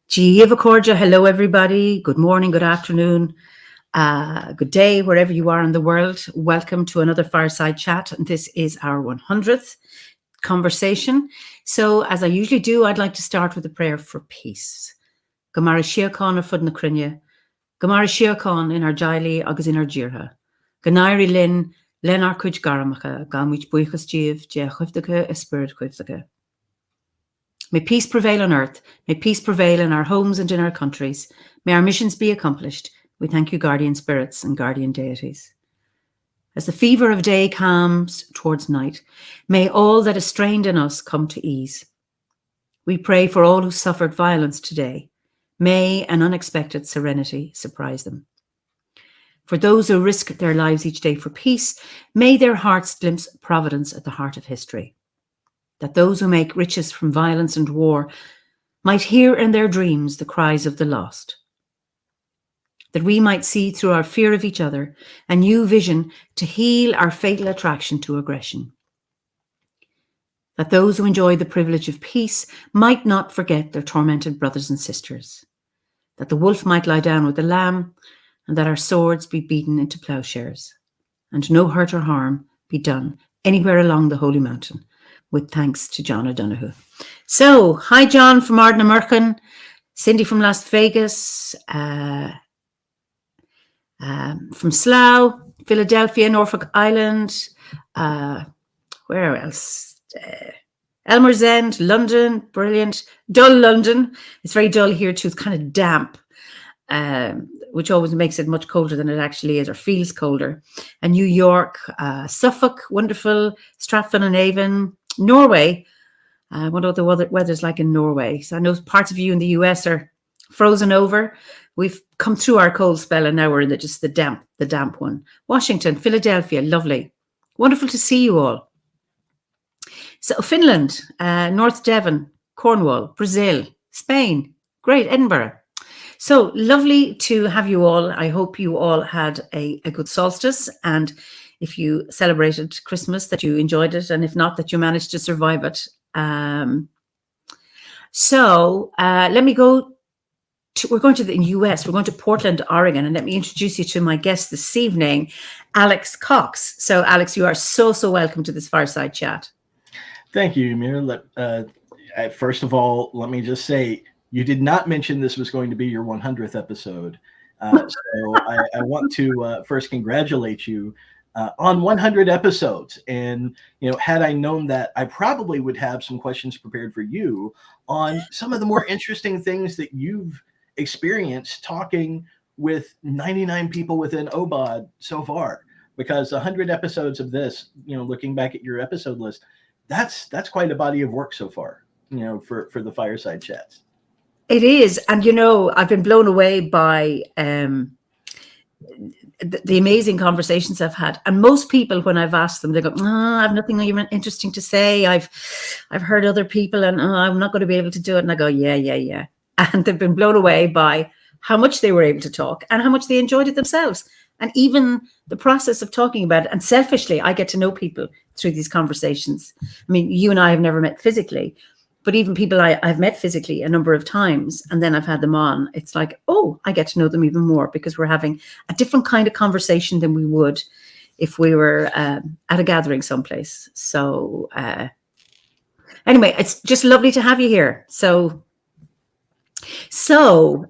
Giavacordia, hello everybody. Good morning, good afternoon, good day, wherever you are in the world. Welcome to another Fireside Chat, and this is our 100th conversation. So, as I usually do, I'd like to start with a prayer for peace. Gamara Shiakon fud na crinne, Gamara Shiakon in our jaili agus in our jirha. Ganairi lin, len ar cuj garamacha, gamwich buichas jiv, je chufdaka, a spirit chufdaka. May peace prevail on earth. May peace prevail in our homes and in our countries. May our missions be accomplished. We thank you, guardian spirits and guardian deities. As the fever of day calms towards night, may all that is strained in us come to ease. We pray for all who suffered violence today. May an unexpected serenity surprise them. For those who risk their lives each day for peace, may their hearts glimpse providence at the heart of history. That those who make riches from violence and war might hear in their dreams the cries of the lost. That we might see through our fear of each other a new vision to heal our fatal attraction to aggression. That those who enjoy the privilege of peace might not forget their tormented brothers and sisters. That the wolf might lie down with the lamb, and that our swords be beaten into plowshares, and no hurt or harm be done anywhere along the holy mountain. With thanks to John O'Donoghue. So, hi John from Ardnamurchan, Cindy from Las Vegas, from Slough, Philadelphia, Norfolk Island, where else? Elmer's End, London, brilliant. Dull London. It's very dull here too, it's kind of damp, which always makes it much colder than it actually is, or feels colder. And New York, Suffolk, wonderful, Stratford-on-Avon, Norway. I wonder what the weather's like in Norway. So I know parts of you in the US are frozen over. We've come through our cold spell and now we're in the damp one. Washington, Philadelphia, lovely. Wonderful to see you all. So Finland, North Devon, Cornwall, Brazil, Spain, great, Edinburgh. So lovely to have you all. I hope you all had a good solstice, and if you celebrated Christmas, that you enjoyed it, and if not, that you managed to survive it. Let me go to, we're going to the US, we're going to Portland, Oregon, and let me introduce you to my guest this evening, Alex Cox. So Alex, you are so welcome to this Fireside Chat. Thank you, Eimear. First of all, let me just say, you did not mention this was going to be your 100th episode. So I want to first congratulate you on 100 episodes. And, had I known that, I probably would have some questions prepared for you on some of the more interesting things that you've experienced talking with 99 people within OBOD so far. Because 100 episodes of this, looking back at your episode list, that's quite a body of work so far, for the Fireside Chats. It is. And, I've been blown away by the amazing conversations I've had. And most people, when I've asked them, they go, I have nothing even interesting to say. I've heard other people and I'm not going to be able to do it. And I go, yeah. And they've been blown away by how much they were able to talk and how much they enjoyed it themselves. And even the process of talking about it. And selfishly, I get to know people through these conversations. I mean, you and I have never met physically, but even people I've met physically a number of times, and then I've had them on, it's like, I get to know them even more because we're having a different kind of conversation than we would if we were at a gathering someplace. So anyway, it's just lovely to have you here. So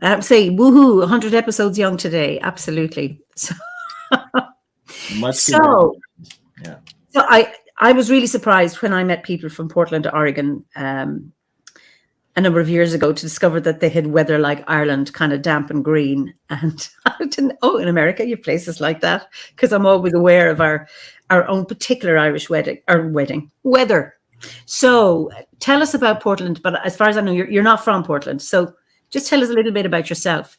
I'd say, woohoo, 100 episodes young today. Absolutely. So, Yeah. So I was really surprised when I met people from Portland, Oregon, a number of years ago to discover that they had weather like Ireland, kind of damp and green. And I didn't, in America, you have places like that, because I'm always aware of our own particular Irish weather. So tell us about Portland, but as far as I know, you're not from Portland. So just tell us a little bit about yourself.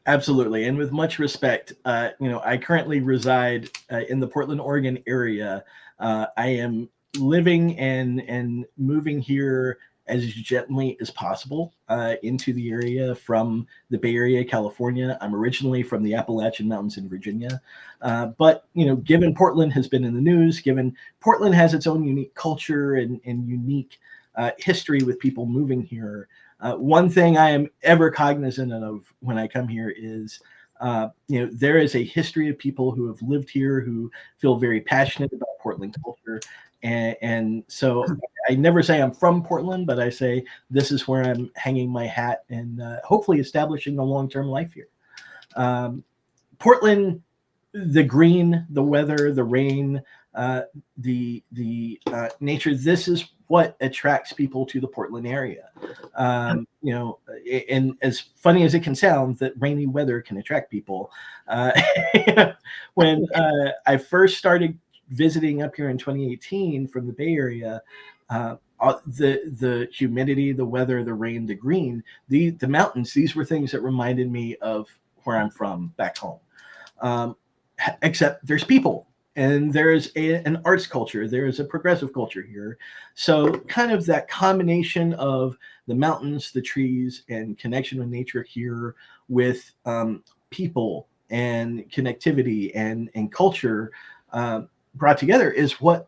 Absolutely, and with much respect, I currently reside in the Portland, Oregon area. I am living and moving here as gently as possible into the area from the Bay Area, California. I'm originally from the Appalachian Mountains in Virginia, but given Portland has been in the news, given Portland has its own unique culture and unique history with people moving here. One thing I am ever cognizant of when I come here is, there is a history of people who have lived here who feel very passionate about Portland culture. And so I never say I'm from Portland, but I say this is where I'm hanging my hat and hopefully establishing a long-term life here. Portland, the green, the weather, the rain, the nature. This is what attracts people to the Portland area. And as funny as it can sound, that rainy weather can attract people. When I first started visiting up here in 2018 from the Bay Area, the humidity, the weather, the rain, the green, the mountains, these were things that reminded me of where I'm from back home. Except there's people and there's an arts culture, there is a progressive culture here. So kind of that combination of the mountains, the trees, and connection with nature here with people and connectivity and culture brought together is what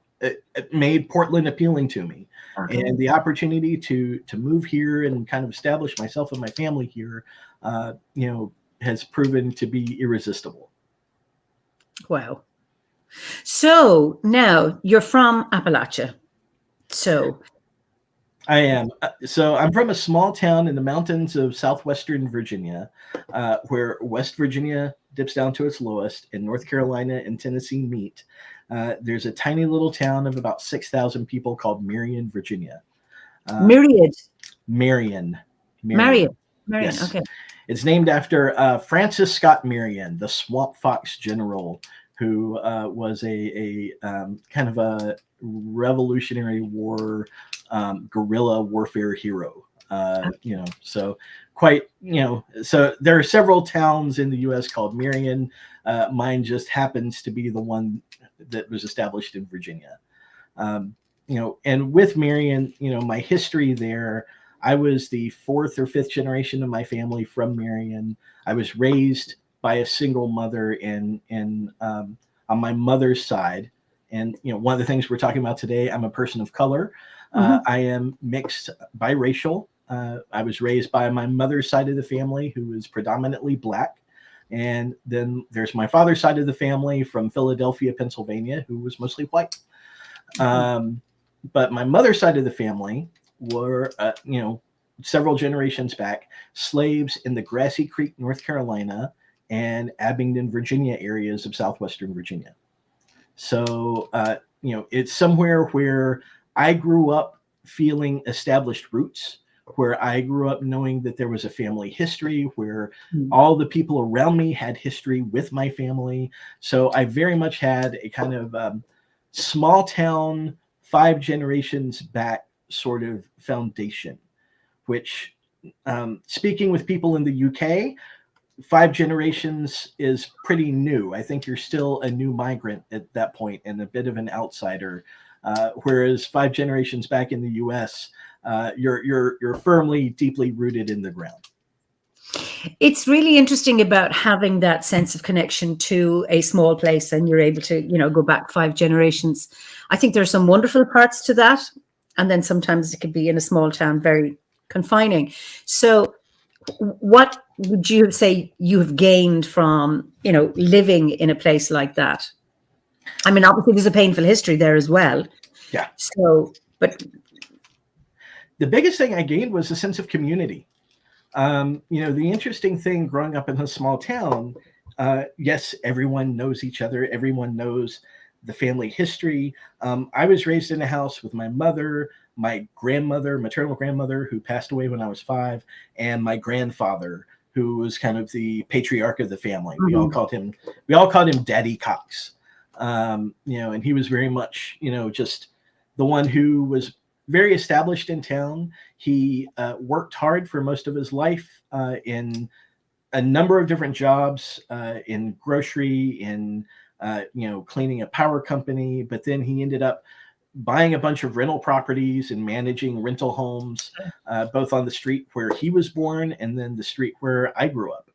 made Portland appealing to me. And the opportunity to move here and kind of establish myself and my family here, has proven to be irresistible. Wow. So now you're from Appalachia. So I am. So I'm from a small town in the mountains of southwestern Virginia, where West Virginia dips down to its lowest and North Carolina and Tennessee meet. There's a tiny little town of about 6,000 people called Marion, Virginia. Myriad. Marion. Marion. Yes. Okay. It's named after Francis Scott Marion, the Swamp Fox general, who was a kind of a Revolutionary War guerrilla warfare hero. So quite, so there are several towns in the U.S. called Marion. Mine just happens to be the one that was established in Virginia. And with Marion, my history there, I was the fourth or fifth generation of my family from Marion. I was raised by a single mother and on my mother's side. And, one of the things we're talking about today, I'm a person of color. I am mixed biracial. I was raised by my mother's side of the family, who is predominantly Black. And then there's my father's side of the family from Philadelphia, Pennsylvania, who was mostly white. But my mother's side of the family were, several generations back, slaves in the Grassy Creek, North Carolina, and Abingdon, Virginia areas of southwestern Virginia. So, it's somewhere where I grew up feeling established roots, where I grew up knowing that there was a family history, where all the people around me had history with my family. So I very much had a kind of small town, 5 generations back sort of foundation, which, speaking with people in the UK, 5 generations is pretty new. I think you're still a new migrant at that point and a bit of an outsider. Whereas 5 generations back in the US, you're firmly, deeply rooted in the ground. It's really interesting about having that sense of connection to a small place, and you're able to, go back 5 generations. I think there's some wonderful parts to that. And then sometimes it could be in a small town, very confining. So what would you say you have gained from, living in a place like that? I mean, obviously there's a painful history there as well. Yeah. So, but the biggest thing I gained was a sense of community. The interesting thing growing up in a small town, yes, everyone knows each other. Everyone knows the family history. I was raised in a house with my mother, my grandmother, maternal grandmother, who passed away when I was 5, and my grandfather, who was kind of the patriarch of the family. We all called him Daddy Cox. And he was very much, just the one who was very established in town. He worked hard for most of his life in a number of different jobs in grocery, in cleaning a power company. But then he ended up buying a bunch of rental properties and managing rental homes, both on the street where he was born and then the street where I grew up.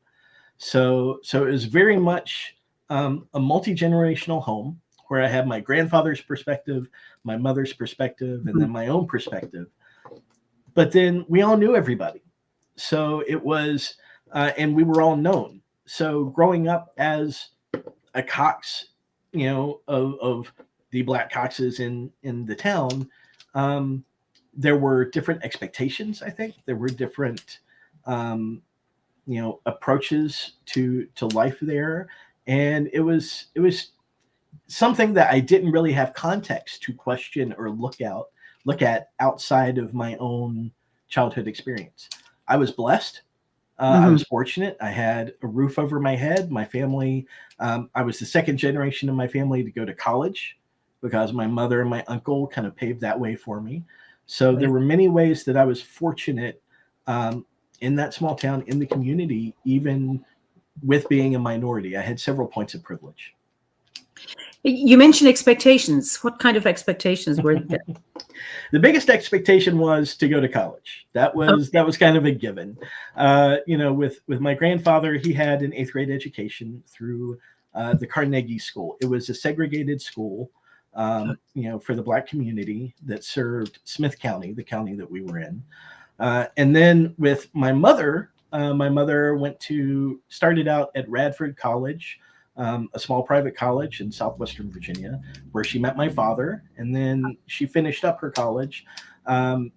So it was very much a multi-generational home where I have my grandfather's perspective, my mother's perspective, and then my own perspective. But then we all knew everybody. So it was, and we were all known. So growing up as a Cox, of the Black Coxes in the town, there were different expectations. I think there were different, approaches to life there, and it was something that I didn't really have context to question or look at outside of my own childhood experience. I was blessed. I was fortunate. I had a roof over my head. My family, I was the second generation of my family to go to college because my mother and my uncle kind of paved that way for me. So there were many ways that I was fortunate in that small town, in the community, even with being a minority. I had several points of privilege. You mentioned expectations. What kind of expectations were there? The biggest expectation was to go to college. That was kind of a given. With my grandfather, he had an 8th grade education through the Carnegie School. It was a segregated school, for the Black community that served Smith County, the county that we were in. And then with my mother started out at Radford College, a small private college in southwestern Virginia, where she met my father, and then she finished up her college down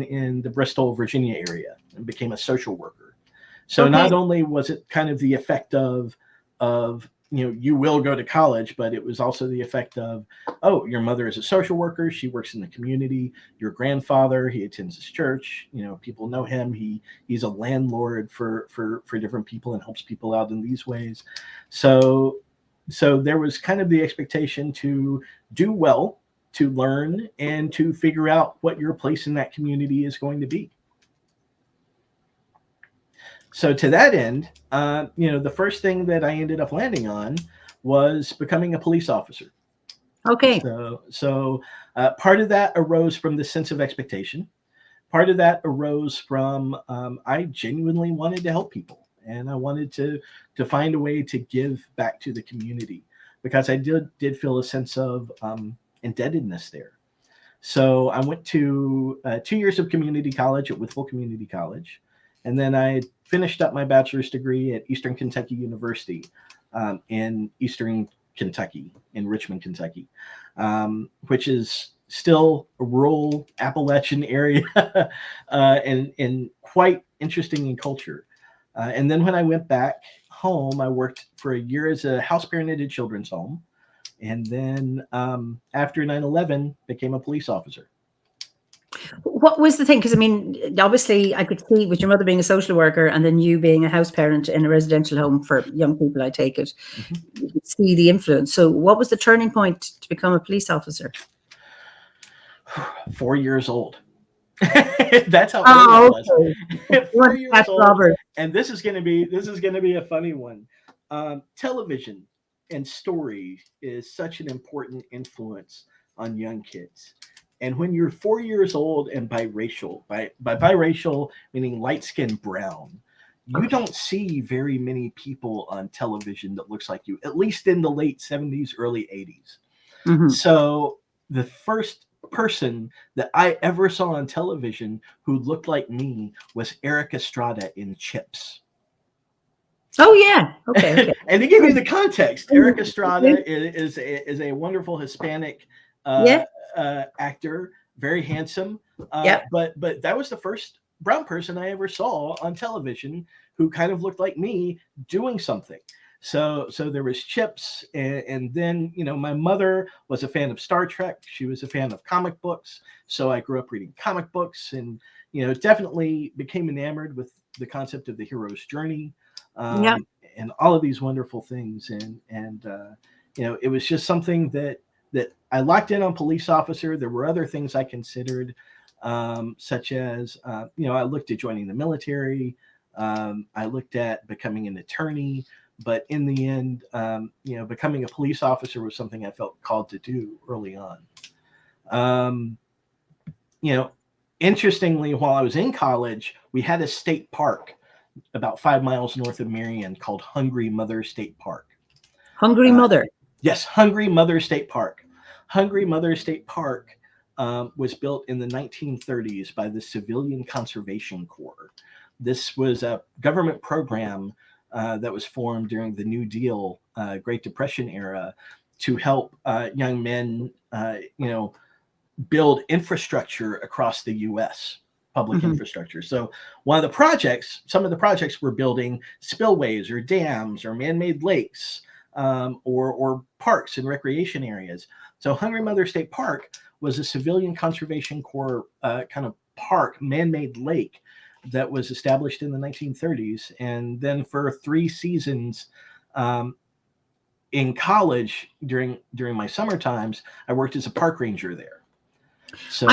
in the Bristol, Virginia area, and became a social worker. So not only was it kind of the effect of you will go to college, but it was also the effect of, oh, your mother is a social worker, she works in the community. Your grandfather, he attends this church, people know him. He's a landlord for different people and helps people out in these ways. So there was kind of the expectation to do well, to learn, and to figure out what your place in that community is going to be. So to that end, the first thing that I ended up landing on was becoming a police officer. Okay. So part of that arose from the sense of expectation. Part of that arose from I genuinely wanted to help people, and I wanted to find a way to give back to the community, because I did feel a sense of indebtedness there. So I went to 2 years of community college at Wytheville Community College. And then I finished up my bachelor's degree at Eastern Kentucky University in Eastern Kentucky, in Richmond, Kentucky, which is still a rural Appalachian area and quite interesting in culture. And then when I went back home, I worked for a year as a house parent at a children's home. And then after 9/11, became a police officer. What was the thing? Because, I mean, obviously I could see with your mother being a social worker and then you being a house parent in a residential home for young people, I take it, you could see the influence. So what was the turning point to become a police officer? 4 years old. That's how old I was. Okay. 4 years old. Robert. And this is going to be a funny one. Television and story is such an important influence on young kids. And when you're 4 years old and biracial, by biracial meaning light-skinned brown, you don't see very many people on television that looks like you, at least in the late 70s, early 80s. So the first person that I ever saw on television who looked like me was Eric Estrada in Chips. Oh, yeah. Okay. And to give you the context, Eric Estrada is a wonderful Hispanic actor, very handsome. But that was the first brown person I ever saw on television who kind of looked like me doing something. So there was Chips, and then my mother was a fan of Star Trek. She was a fan of comic books, so I grew up reading comic books, and definitely became enamored with the concept of the hero's journey, and all of these wonderful things. And it was just something that I locked in on police officer. There were other things I considered, such as I looked at joining the military. I looked at becoming an attorney, but in the end, becoming a police officer was something I felt called to do early on. Um, you know, Interestingly, while I was in college, we had a state park about 5 miles north of Marion called Hungry Mother State Park. Hungry Mother. Yes, Hungry Mother State Park. Hungry Mother State Park was built in the 1930s by the Civilian Conservation Corps. This was a government program that was formed during the New Deal, Great Depression era, to help young men, build infrastructure across the U.S. Public infrastructure. So some of the projects were building spillways or dams or man-made lakes, or parks and recreation areas. So Hungry Mother State Park was a Civilian Conservation Corps kind of park, man-made lake that was established in the 1930s. And then for 3 seasons in college during my summer times, I worked as a park ranger there. So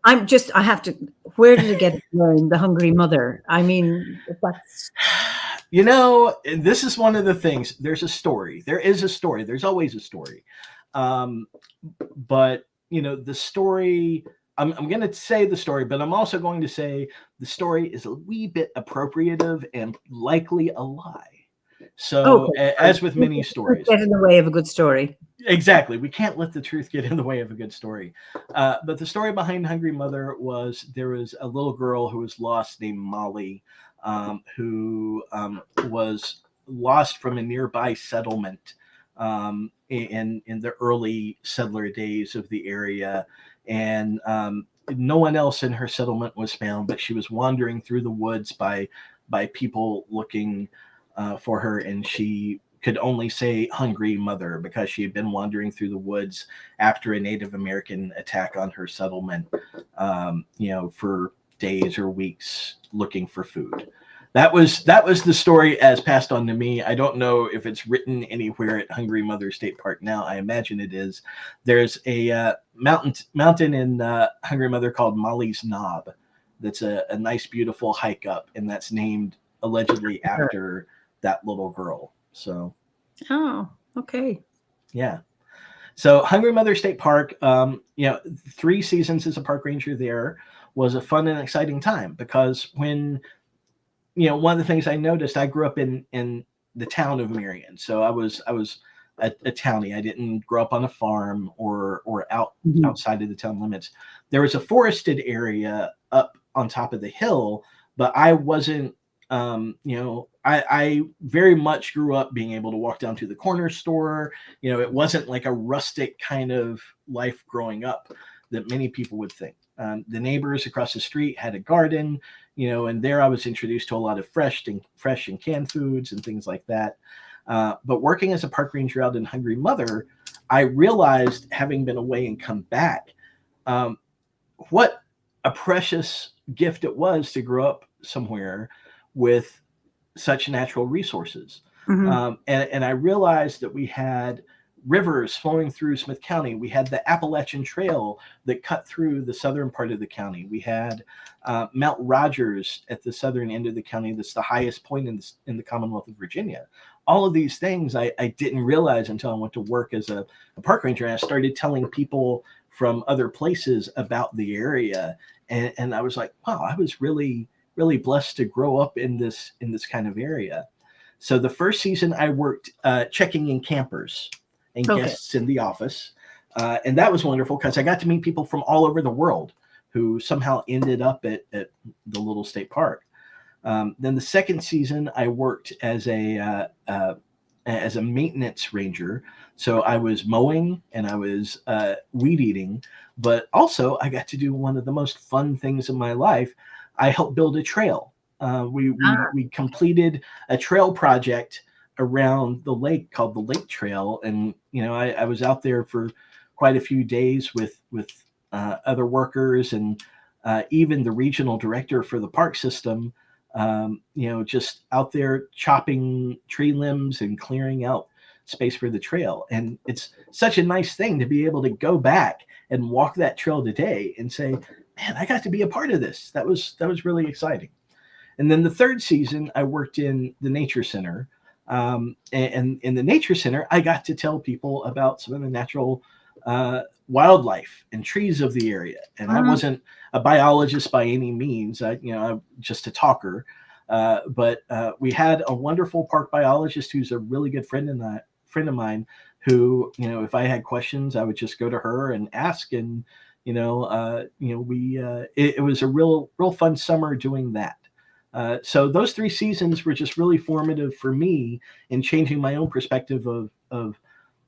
I have to, where did it get learned, the Hungry Mother? I mean, that's... This is one of the things. There's a story. There is a story. There's always a story. But, the story, I'm going to say the story, but I'm also going to say the story is a wee bit appropriative and likely a lie. So, as with many stories. Get in the way of a good story. Exactly. We can't let the truth get in the way of a good story. But the story behind Hungry Mother was there was a little girl who was lost named Molly, who was lost from a nearby settlement in the early settler days of the area. And no one else in her settlement was found, but she was wandering through the woods by people looking for her, and she could only say Hungry Mother because she had been wandering through the woods after a Native American attack on her settlement, for days or weeks looking for food. That was the story as passed on to me. I don't know if it's written anywhere at Hungry Mother State Park now. I imagine it is. There's a mountain in Hungry Mother called Molly's Knob. That's a nice, beautiful hike up, and that's named allegedly after that little girl. So, okay. Yeah. So Hungry Mother State Park, 3 seasons as a park ranger there was a fun and exciting time because when, one of the things I noticed, I grew up in the town of Marion. So I was a townie. I didn't grow up on a farm or outside of the town limits. There was a forested area up on top of the hill, but I wasn't, I very much grew up being able to walk down to the corner store. It wasn't like a rustic kind of life growing up that many people would think. The neighbors across the street had a garden, and there I was introduced to a lot of fresh and canned foods and things like that. But working as a park ranger out in Hungry Mother, I realized, having been away and come back, what a precious gift it was to grow up somewhere with such natural resources. And I realized that we had rivers flowing through Smith County. We had the Appalachian Trail that cut through the southern part of the county. We had Mount Rogers at the southern end of the county. That's the highest point in the Commonwealth of Virginia. All of these things I didn't realize until I went to work as a park ranger, and I started telling people from other places about the area. And I was like, wow, I was really blessed to grow up in this kind of area. So the first season I worked checking in campers and guests in the office. And that was wonderful because I got to meet people from all over the world who somehow ended up at the little state park. Then the second season I worked as a maintenance ranger. So I was mowing and I was weed eating, but also I got to do one of the most fun things in my life. I helped build a trail. We completed a trail project around the lake called the Lake Trail, and I was out there for quite a few days with other workers and even the regional director for the park system. Just out there chopping tree limbs and clearing out space for the trail. And it's such a nice thing to be able to go back and walk that trail today and say, man, I got to be a part of this. That was really exciting. And then the third season, I worked in the nature center. And in the nature center, I got to tell people about some of the natural wildlife and trees of the area. And I wasn't a biologist by any means. I'm just a talker. But we had a wonderful park biologist who's a really good friend of mine who, if I had questions, I would just go to her and ask. And, it was a real fun summer doing that. So those 3 seasons were just really formative for me in changing my own perspective of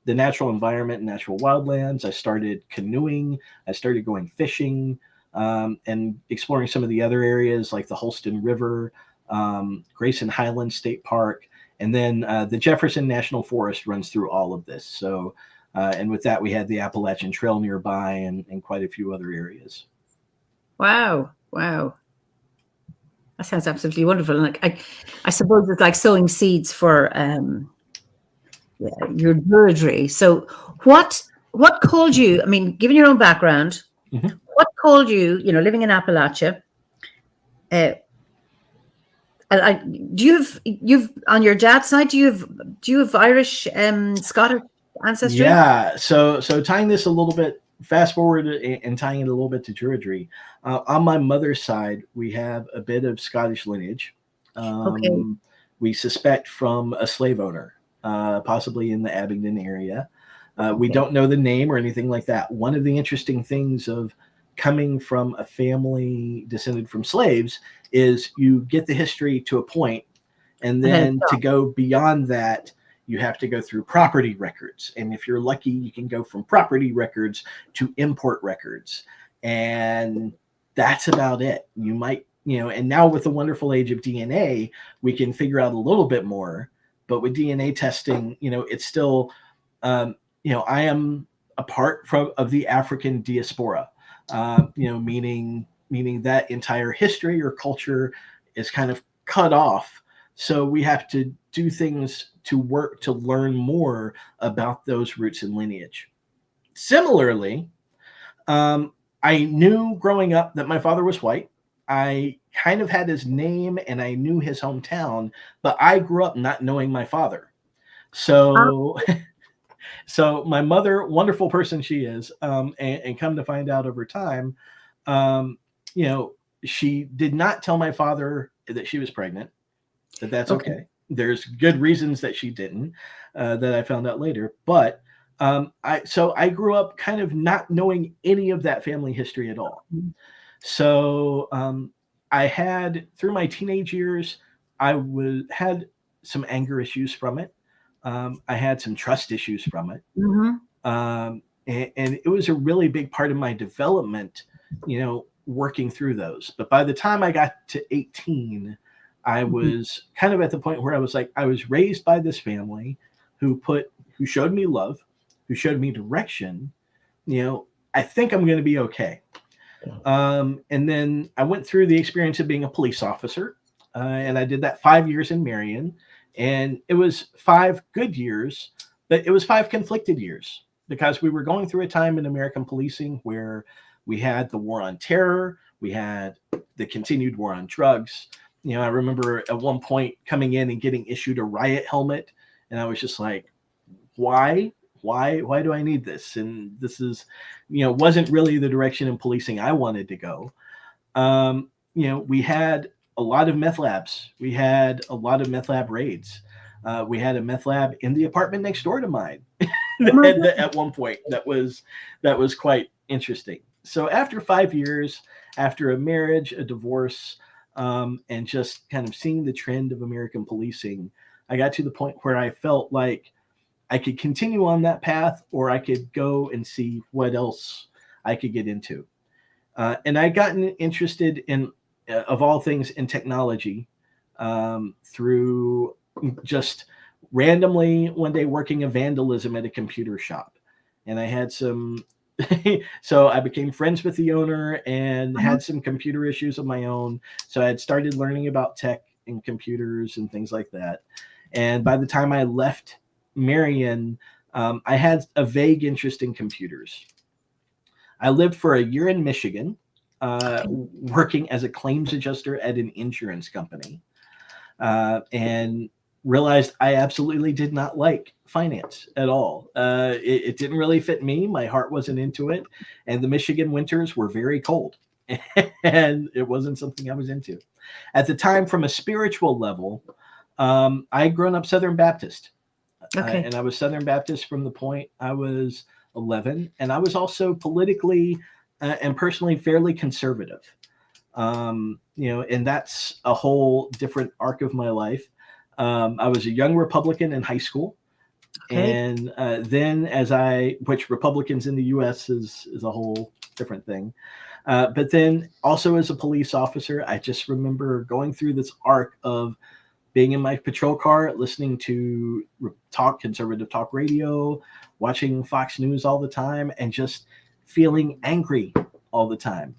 the natural environment and natural wildlands. I started canoeing. I started going fishing and exploring some of the other areas like the Holston River, Grayson Highlands State Park, and then the Jefferson National Forest runs through all of this. So, and with that, we had the Appalachian Trail nearby and quite a few other areas. Wow. That sounds absolutely wonderful. And I suppose it's like sowing seeds for your druidry. So what called you? I mean, given your own background, what called you? Living in Appalachia. Do you've on your dad's side? Do you have Irish, Scottish ancestry? Yeah. So tying this a little bit. Fast forward and tying it a little bit to druidry. On my mother's side, we have a bit of Scottish lineage. Okay. We suspect from a slave owner, possibly in the Abingdon area. We don't know the name or anything like that. One of the interesting things of coming from a family descended from slaves is you get the history to a point, and then to go beyond that, you have to go through property records. And if you're lucky, you can go from property records to import records. And that's about it. You might, and now with the wonderful age of DNA, we can figure out a little bit more. But with DNA testing, it's still, I am a part of the African diaspora, meaning that entire history or culture is kind of cut off. So we have to do things to work to learn more about those roots and lineage. Similarly, I knew growing up that my father was white. I kind of had his name and I knew his hometown, but I grew up not knowing my father. So, so my mother, wonderful person she is, and come to find out over time, she did not tell my father that she was pregnant. That's okay. There's good reasons that she didn't, that I found out later. But I grew up kind of not knowing any of that family history at all. So I had, through my teenage years, had some anger issues from it. I had some trust issues from it. And it was a really big part of my development, working through those. But by the time I got to 18, I was kind of at the point where I was like, I was raised by this family who showed me love, who showed me direction. I think I'm going to be okay. And then I went through the experience of being a police officer, and I did that 5 years in Marion. And it was 5 good years, but it was 5 conflicted years because we were going through a time in American policing where we had the war on terror, we had the continued war on drugs. I remember at one point coming in and getting issued a riot helmet, and I was just like, why do I need this? And this is, wasn't really the direction in policing I wanted to go. We had a lot of meth labs. We had a lot of meth lab raids. We had a meth lab in the apartment next door to mine at one point. That was quite interesting. So after 5 years, after a marriage, a divorce, and just kind of seeing the trend of American policing, I got to the point where I felt like I could continue on that path, or I could go and see what else I could get into. And I gotten interested in, of all things, in technology through just randomly one day working a vandalism at a computer shop. And I had some, so I became friends with the owner and had some computer issues of my own. So I had started learning about tech and computers and things like that. And by the time I left Marion, I had a vague interest in computers. I lived for a year in Michigan, working as a claims adjuster at an insurance company, and realized I absolutely did not like finance at all. It didn't really fit me. My heart wasn't into it. And the Michigan winters were very cold. And it wasn't something I was into. At the time, from a spiritual level, I had grown up Southern Baptist. Okay. And I was Southern Baptist from the point I was 11. And I was also politically and personally fairly conservative. And that's a whole different arc of my life. I was a young Republican in high school. Okay. And then which Republicans in the U.S. is a whole different thing. But then also as a police officer, I just remember going through this arc of being in my patrol car, listening to conservative talk radio, watching Fox News all the time, and just feeling angry all the time.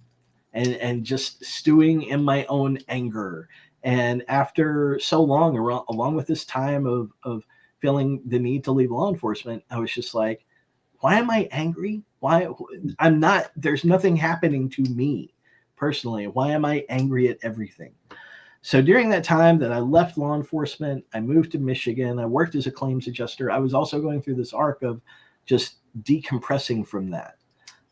And just stewing in my own anger. And after so long, along with this time of feeling the need to leave law enforcement, I was just like, why am I angry? Why there's nothing happening to me personally. Why am I angry at everything? So during that time that I left law enforcement, I moved to Michigan. I worked as a claims adjuster. I was also going through this arc of just decompressing from that.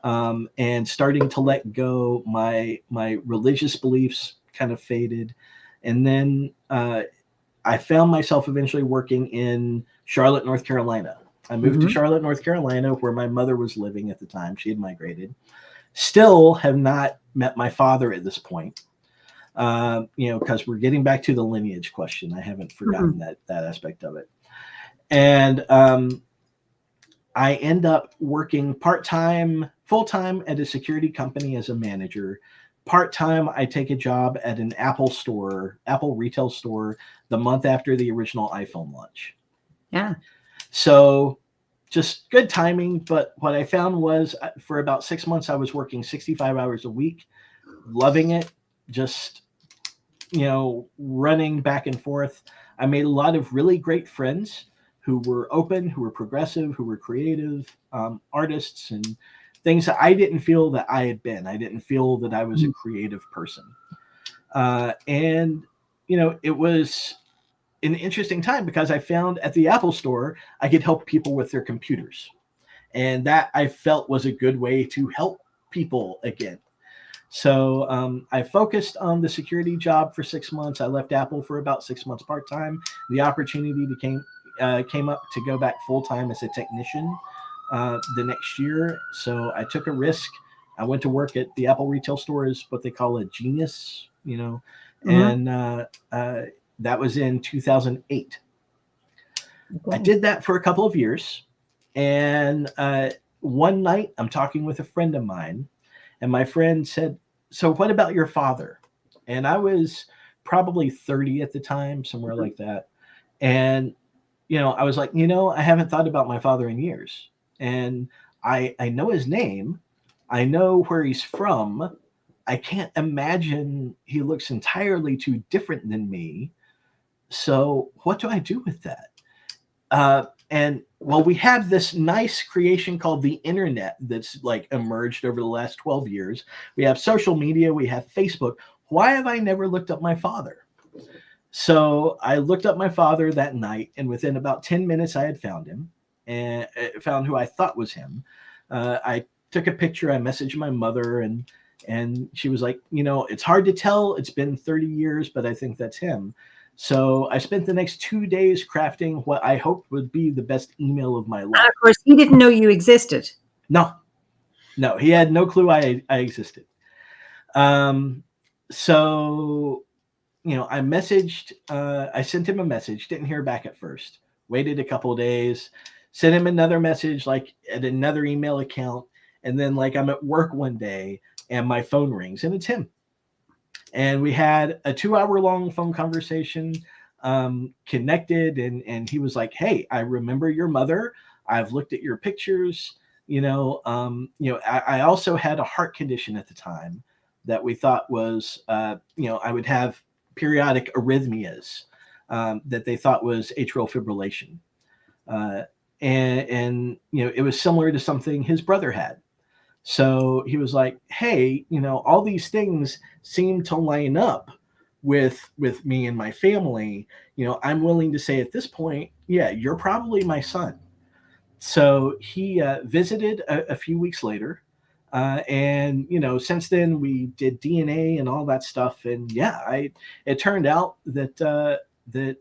And starting to let go. My religious beliefs kind of faded. And then I found myself eventually working in Charlotte, North Carolina. I moved to Charlotte, North Carolina, where my mother was living at the time. She had migrated. Still have not met my father at this point, because we're getting back to the lineage question. I haven't forgotten that aspect of it. And I end up working part-time, full-time at a security company as a manager. Part-time, I take a job at an Apple retail store, the month after the original iPhone launch. Yeah. So just good timing. But what I found was for about 6 months, I was working 65 hours a week, loving it, just, running back and forth. I made a lot of really great friends who were open, who were progressive, who were creative, artists, and things that I didn't feel that I had been. I didn't feel that I was a creative person. And it was an interesting time because I found at the Apple store, I could help people with their computers. And that I felt was a good way to help people again. So I focused on the security job for 6 months. I left Apple for about 6 months part-time. The opportunity came up to go back full-time as a technician the next year. So I took a risk. I went to work at the Apple retail store as what they call a genius, and that was in 2008. Okay. I did that for a couple of years. And one night I'm talking with a friend of mine, and my friend said, "So what about your father?" And I was probably 30 at the time, somewhere like that. And I was like, I haven't thought about my father in years. And I know his name. I know where he's from. I can't imagine he looks entirely too different than me. So what do I do with that? And we have this nice creation called the internet that's like emerged over the last 12 years. We have social media. We have Facebook. Why have I never looked up my father? So I looked up my father that night, and within about 10 minutes, I had found him and found who I thought was him. I took a picture. I messaged my mother, and she was like, it's hard to tell. It's been 30 years, but I think that's him. So I spent the next 2 days crafting what I hoped would be the best email of my life. And of course, he didn't know you existed. No, he had no clue I existed. So I messaged, I sent him a message, didn't hear back at first, waited a couple of days, sent him another message, like at another email account. And then I'm at work one day and my phone rings and it's him. And we had a 2-hour-long phone conversation, connected. And he was like, "Hey, I remember your mother. I've looked at your pictures. I also had a heart condition at the time that we thought was, I would have periodic arrhythmias that they thought was atrial fibrillation. And it was similar to something his brother had. So he was like, hey, all these things seem to line up with me and my family. I'm willing to say at this point, yeah, you're probably my son. So he visited a few weeks later. And since then we did DNA and all that stuff. And yeah, it turned out that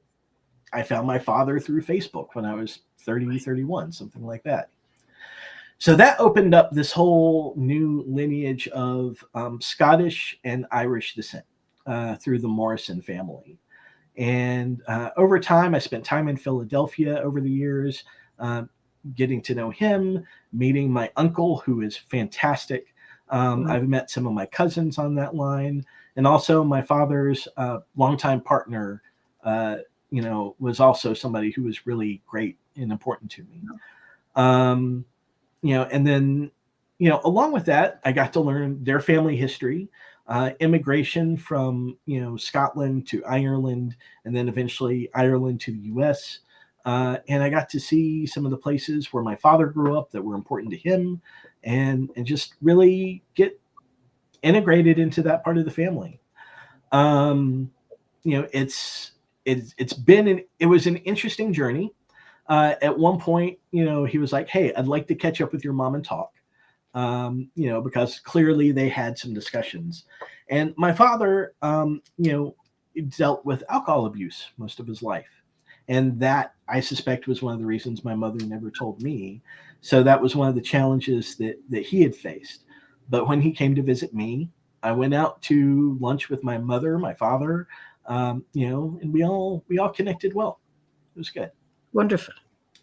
I found my father through Facebook when I was 30, 31, something like that. So that opened up this whole new lineage of Scottish and Irish descent through the Morrison family. And over time, I spent time in Philadelphia over the years, getting to know him, meeting my uncle, who is fantastic. I've met some of my cousins on that line, and also my father's longtime partner. Was also somebody who was really great and important to me. And then, along with that, I got to learn their family history, immigration from, Scotland to Ireland, and then eventually Ireland to the U.S. And I got to see some of the places where my father grew up that were important to him, and just really get integrated into that part of the family. It was an interesting journey. At one point, he was like, hey, I'd like to catch up with your mom and talk, because clearly they had some discussions. And my father, dealt with alcohol abuse most of his life. And that, I suspect, was one of the reasons my mother never told me. So that was one of the challenges that he had faced. But when he came to visit me, I went out to lunch with my mother, my father, and we all connected well. It was good. Wonderful.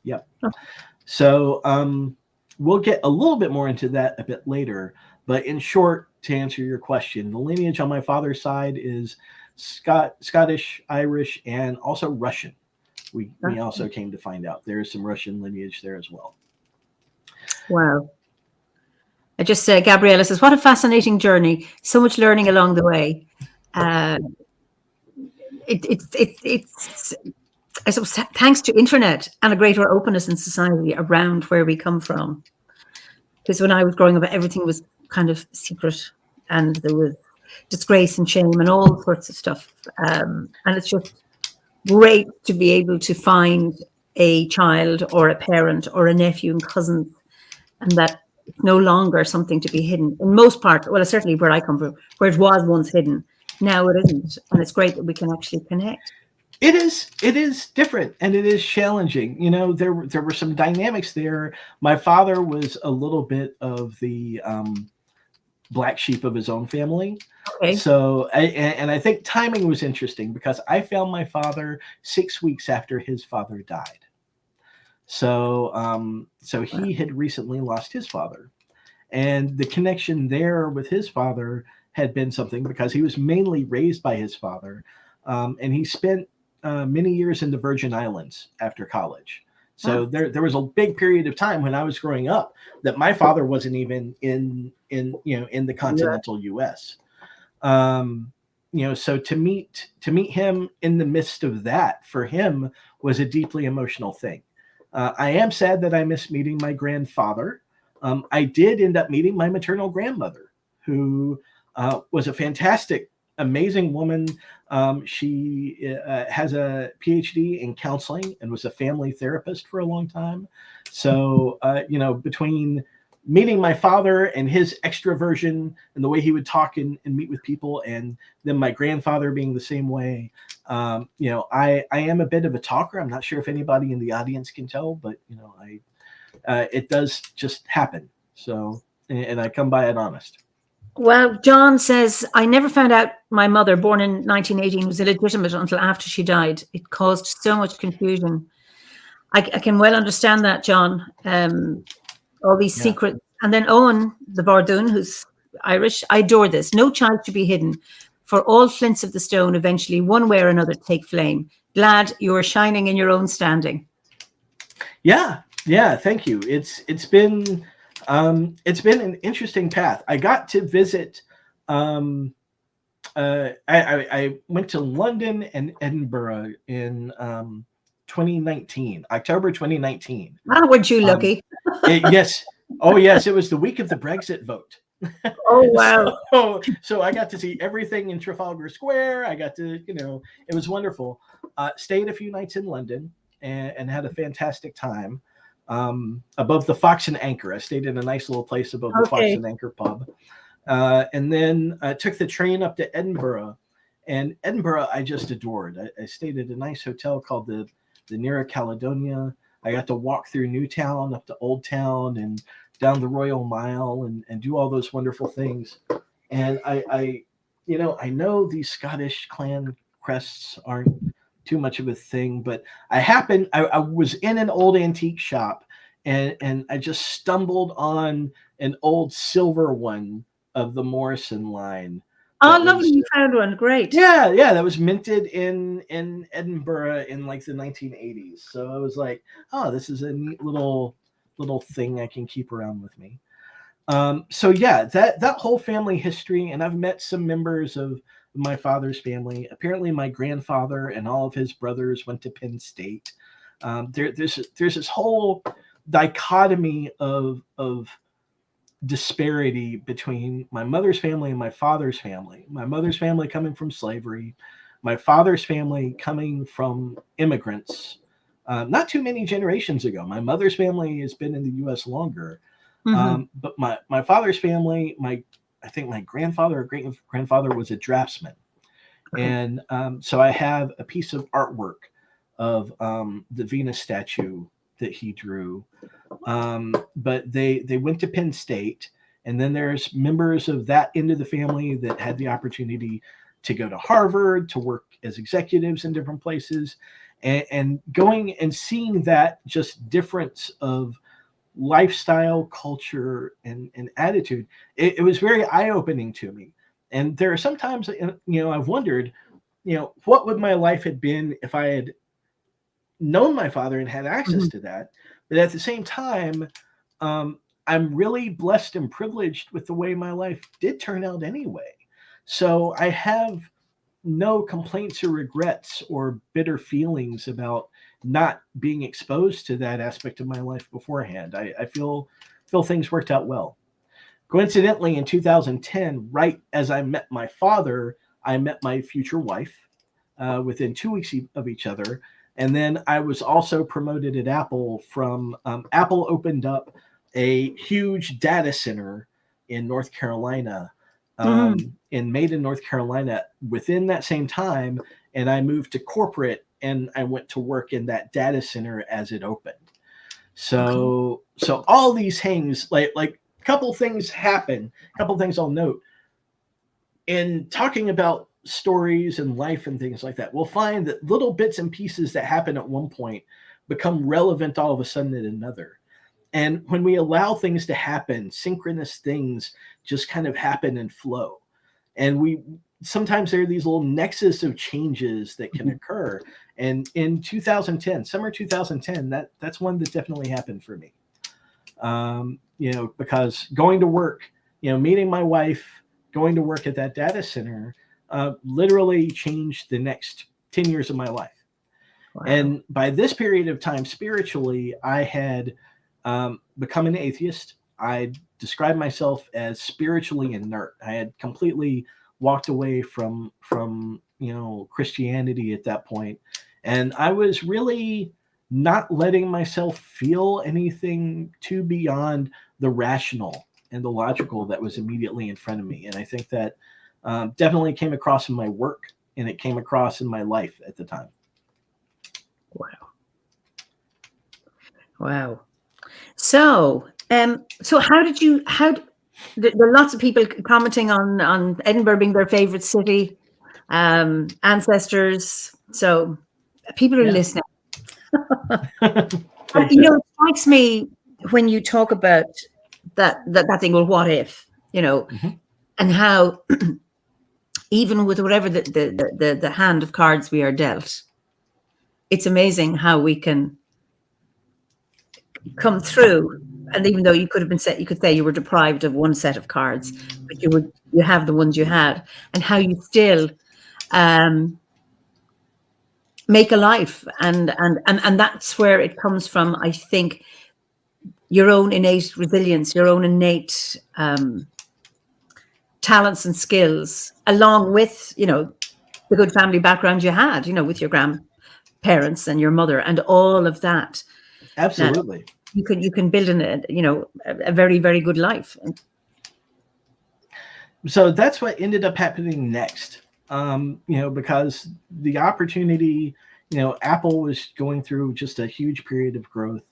Yep. So we'll get a little bit more into that a bit later. But in short, to answer your question, the lineage on my father's side is Scottish, Irish, and also Russian. We also came to find out there is some Russian lineage there as well. Wow. I just Gabriella says, what a fascinating journey. So much learning along the way. It's I suppose thanks to internet and a greater openness in society around where we come from. Because when I was growing up, everything was kind of secret, and there was disgrace and shame and all sorts of stuff. And it's just great to be able to find a child or a parent or a nephew and cousin, and that it's no longer something to be hidden. In most parts, well, certainly where I come from, where it was once hidden, now it isn't. And it's great that we can actually connect. It is different, and it is challenging. There were some dynamics there. My father was a little bit of the black sheep of his own family. Okay. So, I think timing was interesting because I found my father 6 weeks after his father died. So he had recently lost his father, and the connection there with his father had been something because he was mainly raised by his father, and he spent many years in the Virgin Islands after college. So there was a big period of time when I was growing up that my father wasn't even in the continental U.S. So to meet him in the midst of that for him was a deeply emotional thing. I am sad that I missed meeting my grandfather. I did end up meeting my maternal grandmother, who was a fantastic, amazing woman. She has a PhD in counseling and was a family therapist for a long time. So, between meeting my father and his extroversion and the way he would talk and meet with people, and then my grandfather being the same way, I am a bit of a talker. I'm not sure if anybody in the audience can tell, but, it does just happen. So, and I come by it honest. Well, John says, I never found out my mother, born in 1918, was illegitimate until after she died. It caused so much confusion. I can well understand that, John. All these secrets. And then Owen, the Bardoon, who's Irish, I adore this. No child should be hidden. For all flints of the stone, eventually, one way or another, take flame. Glad you are shining in your own standing. Yeah. Thank you. It's been an interesting path. I got to visit. I went to London and Edinburgh in 2019, October 2019. Ah, weren't you lucky? Yes, Oh yes, it was the week of the Brexit vote. Oh, wow. So I got to see everything in Trafalgar Square. I got to, it was wonderful. Stayed a few nights in London and had a fantastic time. Above the Fox and Anchor, I stayed in a nice little place above the Fox Okay. and Anchor pub, and then I took the train up to Edinburgh. And Edinburgh, I just adored. I stayed at a nice hotel called the Nera Caledonia. I got to walk through Newtown up to Old Town and down the Royal Mile and do all those wonderful things. And I know these Scottish clan crests aren't too much of a thing, but I was in an old antique shop and I just stumbled on an old silver one of the Morrison line. Oh, That lovely. was You found one. Great. yeah, that was minted in Edinburgh in like the 1980s. So I was like, oh, this is a neat little thing I can keep around with me. So yeah, that whole family history, and I've met some members of my father's family. Apparently, my grandfather and all of his brothers went to Penn State. There's this whole dichotomy of disparity between my mother's family and my father's family. My mother's family coming from slavery, my father's family coming from immigrants. Not too many generations ago. My mother's family has been in the U.S. longer, but my father's family, I think my grandfather or great grandfather was a draftsman, and so I have a piece of artwork of the Venus statue that he drew. But they went to Penn State, and then there's members of that end of the family that had the opportunity to go to Harvard, to work as executives in different places, and going and seeing that just difference of lifestyle, culture, and attitude. It was very eye-opening to me. And there are sometimes, I've wondered, what would my life have been if I had known my father and had access to that. But at the same time, I'm really blessed and privileged with the way my life did turn out anyway. So I have no complaints or regrets or bitter feelings about not being exposed to that aspect of my life beforehand. I feel things worked out well. Coincidentally, in 2010, right as I met my father, I met my future wife within 2 weeks of each other. And then I was also promoted at Apple from Apple opened up a huge data center in North Carolina, in Maiden, North Carolina, within that same time. And I moved to corporate and I went to work in that data center as it opened. So all these things, like a couple things happen, a couple things I'll note. In talking about stories and life and things like that, we'll find that little bits and pieces that happen at one point become relevant all of a sudden at another. And when we allow things to happen, synchronous things just kind of happen and flow. And sometimes there are these little nexus of changes that can occur. And in 2010, summer 2010, that's one that definitely happened for me. Because going to work, meeting my wife, going to work at that data center, literally changed the next 10 years of my life. Wow. And by this period of time, spiritually, I had become an atheist. I described myself as spiritually inert. I had completely walked away from Christianity at that point. And I was really not letting myself feel anything too beyond the rational and the logical that was immediately in front of me. And I think that definitely came across in my work, and it came across in my life at the time. Wow. So how did you, there are lots of people commenting on Edinburgh being their favorite city, ancestors. So people are listening. It strikes me when you talk about that thing, well, what if, and how even with whatever the hand of cards we are dealt, it's amazing how we can come through. And even though you could say you were deprived of one set of cards, but you have the ones you had, and how you still make a life, and that's where it comes from. I think your own innate resilience, your own innate talents and skills, along with, the good family background you had, with your grandparents and your mother and all of that. Absolutely. You can build a very, very good life. So that's what ended up happening next. Because the opportunity, Apple was going through just a huge period of growth,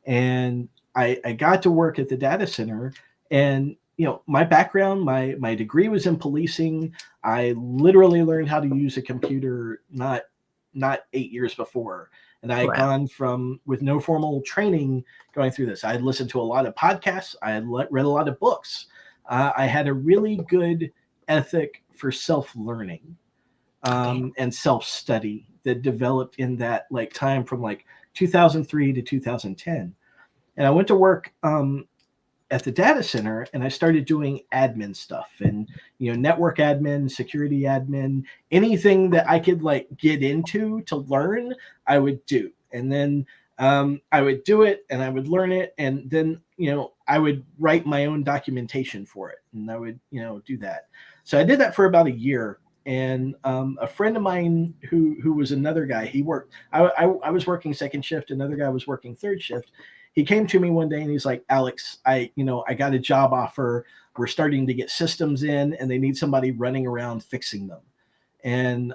and I got to work at the data center. And my background, my degree was in policing. I literally learned how to use a computer not 8 years before, and I had gone from, with no formal training, going through this. I had listened to a lot of podcasts. I had read a lot of books. I had a really good ethic for self-learning and self-study that developed in that time from 2003 to 2010. And I went to work at the data center, and I started doing admin stuff and network admin, security admin, anything that I could get into to learn, I would do. And then I would do it, and I would learn it, and then I would write my own documentation for it, and I would do that. So I did that for about a year. And a friend of mine who was another guy, he worked. I was working second shift. Another guy was working third shift. He came to me one day and he's like, Alex, I got a job offer. We're starting to get systems in, and they need somebody running around fixing them. And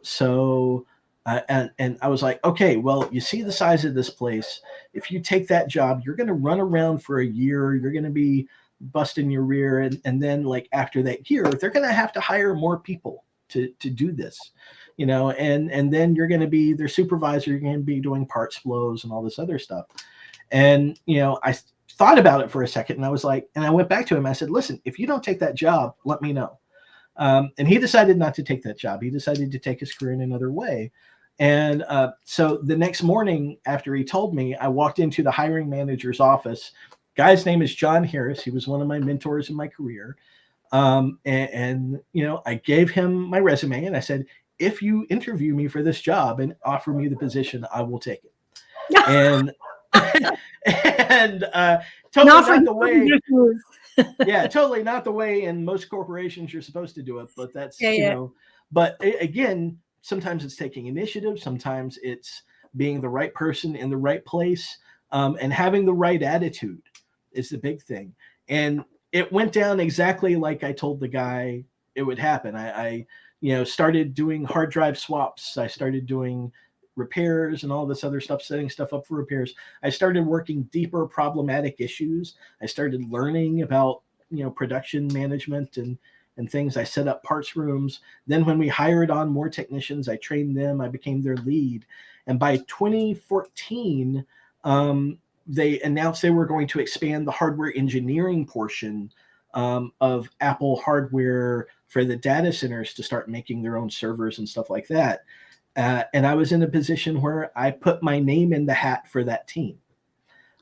so. And I was like, okay, well, you see the size of this place. If you take that job, you're going to run around for a year. You're going to be busting your rear. And then after that year, they're going to have to hire more people to do this, and then you're going to be their supervisor. You're going to be doing parts flows and all this other stuff. And, I thought about it for a second, and I was like, and I went back to him. I said, listen, if you don't take that job, let me know. And he decided not to take that job. He decided to take his career in another way. And so the next morning after he told me, I walked into the hiring manager's office. Guy's name is John Harris. He was one of my mentors in my career. And I gave him my resume, and I said, if you interview me for this job and offer me the position, I will take it. And totally not the way. Yeah, totally not the way in most corporations you're supposed to do it. But that's, but again, sometimes it's taking initiative. Sometimes it's being the right person in the right place, and having the right attitude is the big thing. And it went down exactly like I told the guy it would happen. I started doing hard drive swaps. I started doing repairs and all this other stuff, setting stuff up for repairs. I started working deeper problematic issues. I started learning about, production management and things. I set up parts rooms. Then when we hired on more technicians, I trained them. I became their lead. And by 2014, they announced they were going to expand the hardware engineering portion of Apple hardware for the data centers to start making their own servers and stuff like that. And I was in a position where I put my name in the hat for that team.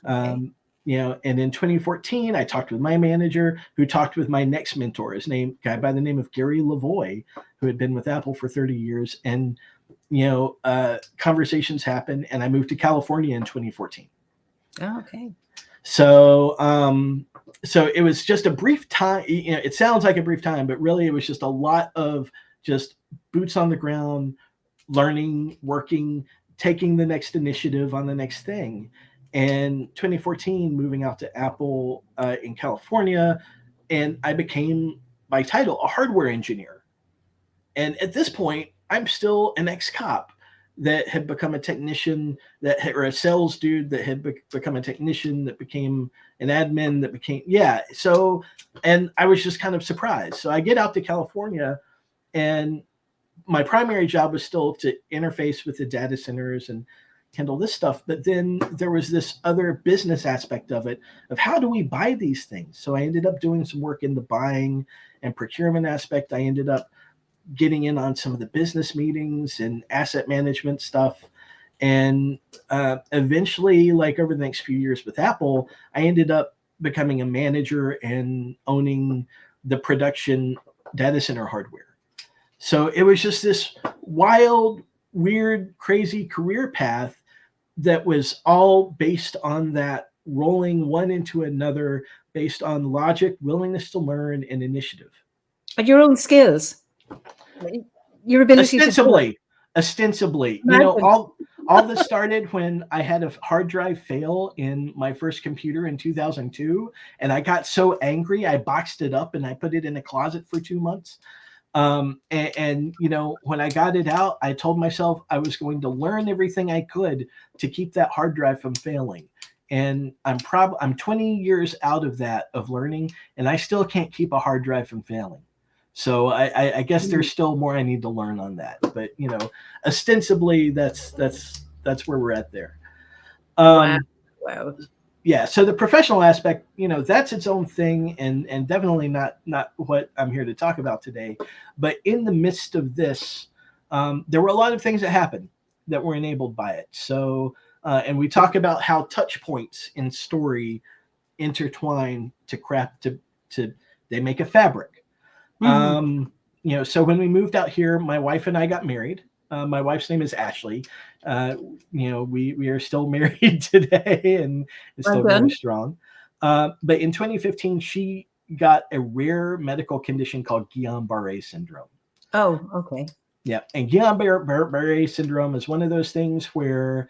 Okay. And in 2014, I talked with my manager, who talked with my next mentor, guy by the name of Gary Lavoie, who had been with Apple for 30 years. And, conversations happened, and I moved to California in 2014. Oh, okay. So it was just a brief time. It sounds like a brief time, but really it was just a lot of just boots on the ground, learning, working, taking the next initiative on the next thing. And 2014, moving out to Apple in California, and I became, by title, a hardware engineer. And at this point, I'm still an ex-cop that had become a technician, or a sales dude that had become a technician, that became an admin, that became, So, and I was just kind of surprised. So I get out to California, and my primary job was still to interface with the data centers and handle this stuff. But then there was this other business aspect of it, of how do we buy these things? So I ended up doing some work in the buying and procurement aspect. I ended up getting in on some of the business meetings and asset management stuff. And eventually, over the next few years with Apple, I ended up becoming a manager and owning the production data center hardware. So it was just this wild, weird, crazy career path that was all based on that rolling one into another based on logic, willingness to learn, and initiative. And your own skills, your ability to do it. Ostensibly, Imagine. all this started when I had a hard drive fail in my first computer in 2002, and I got so angry I boxed it up and I put it in a closet for 2 months. And when I got it out, I told myself I was going to learn everything I could to keep that hard drive from failing. And I'm 20 years out of that, of learning, and I still can't keep a hard drive from failing. So I guess there's still more I need to learn on that. But ostensibly that's where we're at there. Wow. Yeah. So the professional aspect, that's its own thing, and definitely not what I'm here to talk about today. But in the midst of this, there were a lot of things that happened that were enabled by it. So, and we talk about how touch points in story intertwine to craft to they make a fabric. Mm-hmm. So when we moved out here, my wife and I got married. My wife's name is Ashley. We are still married today, and it's still really strong. But in 2015, she got a rare medical condition called Guillain-Barré syndrome. Oh, okay. Yeah, and Guillain-Barré syndrome is one of those things where,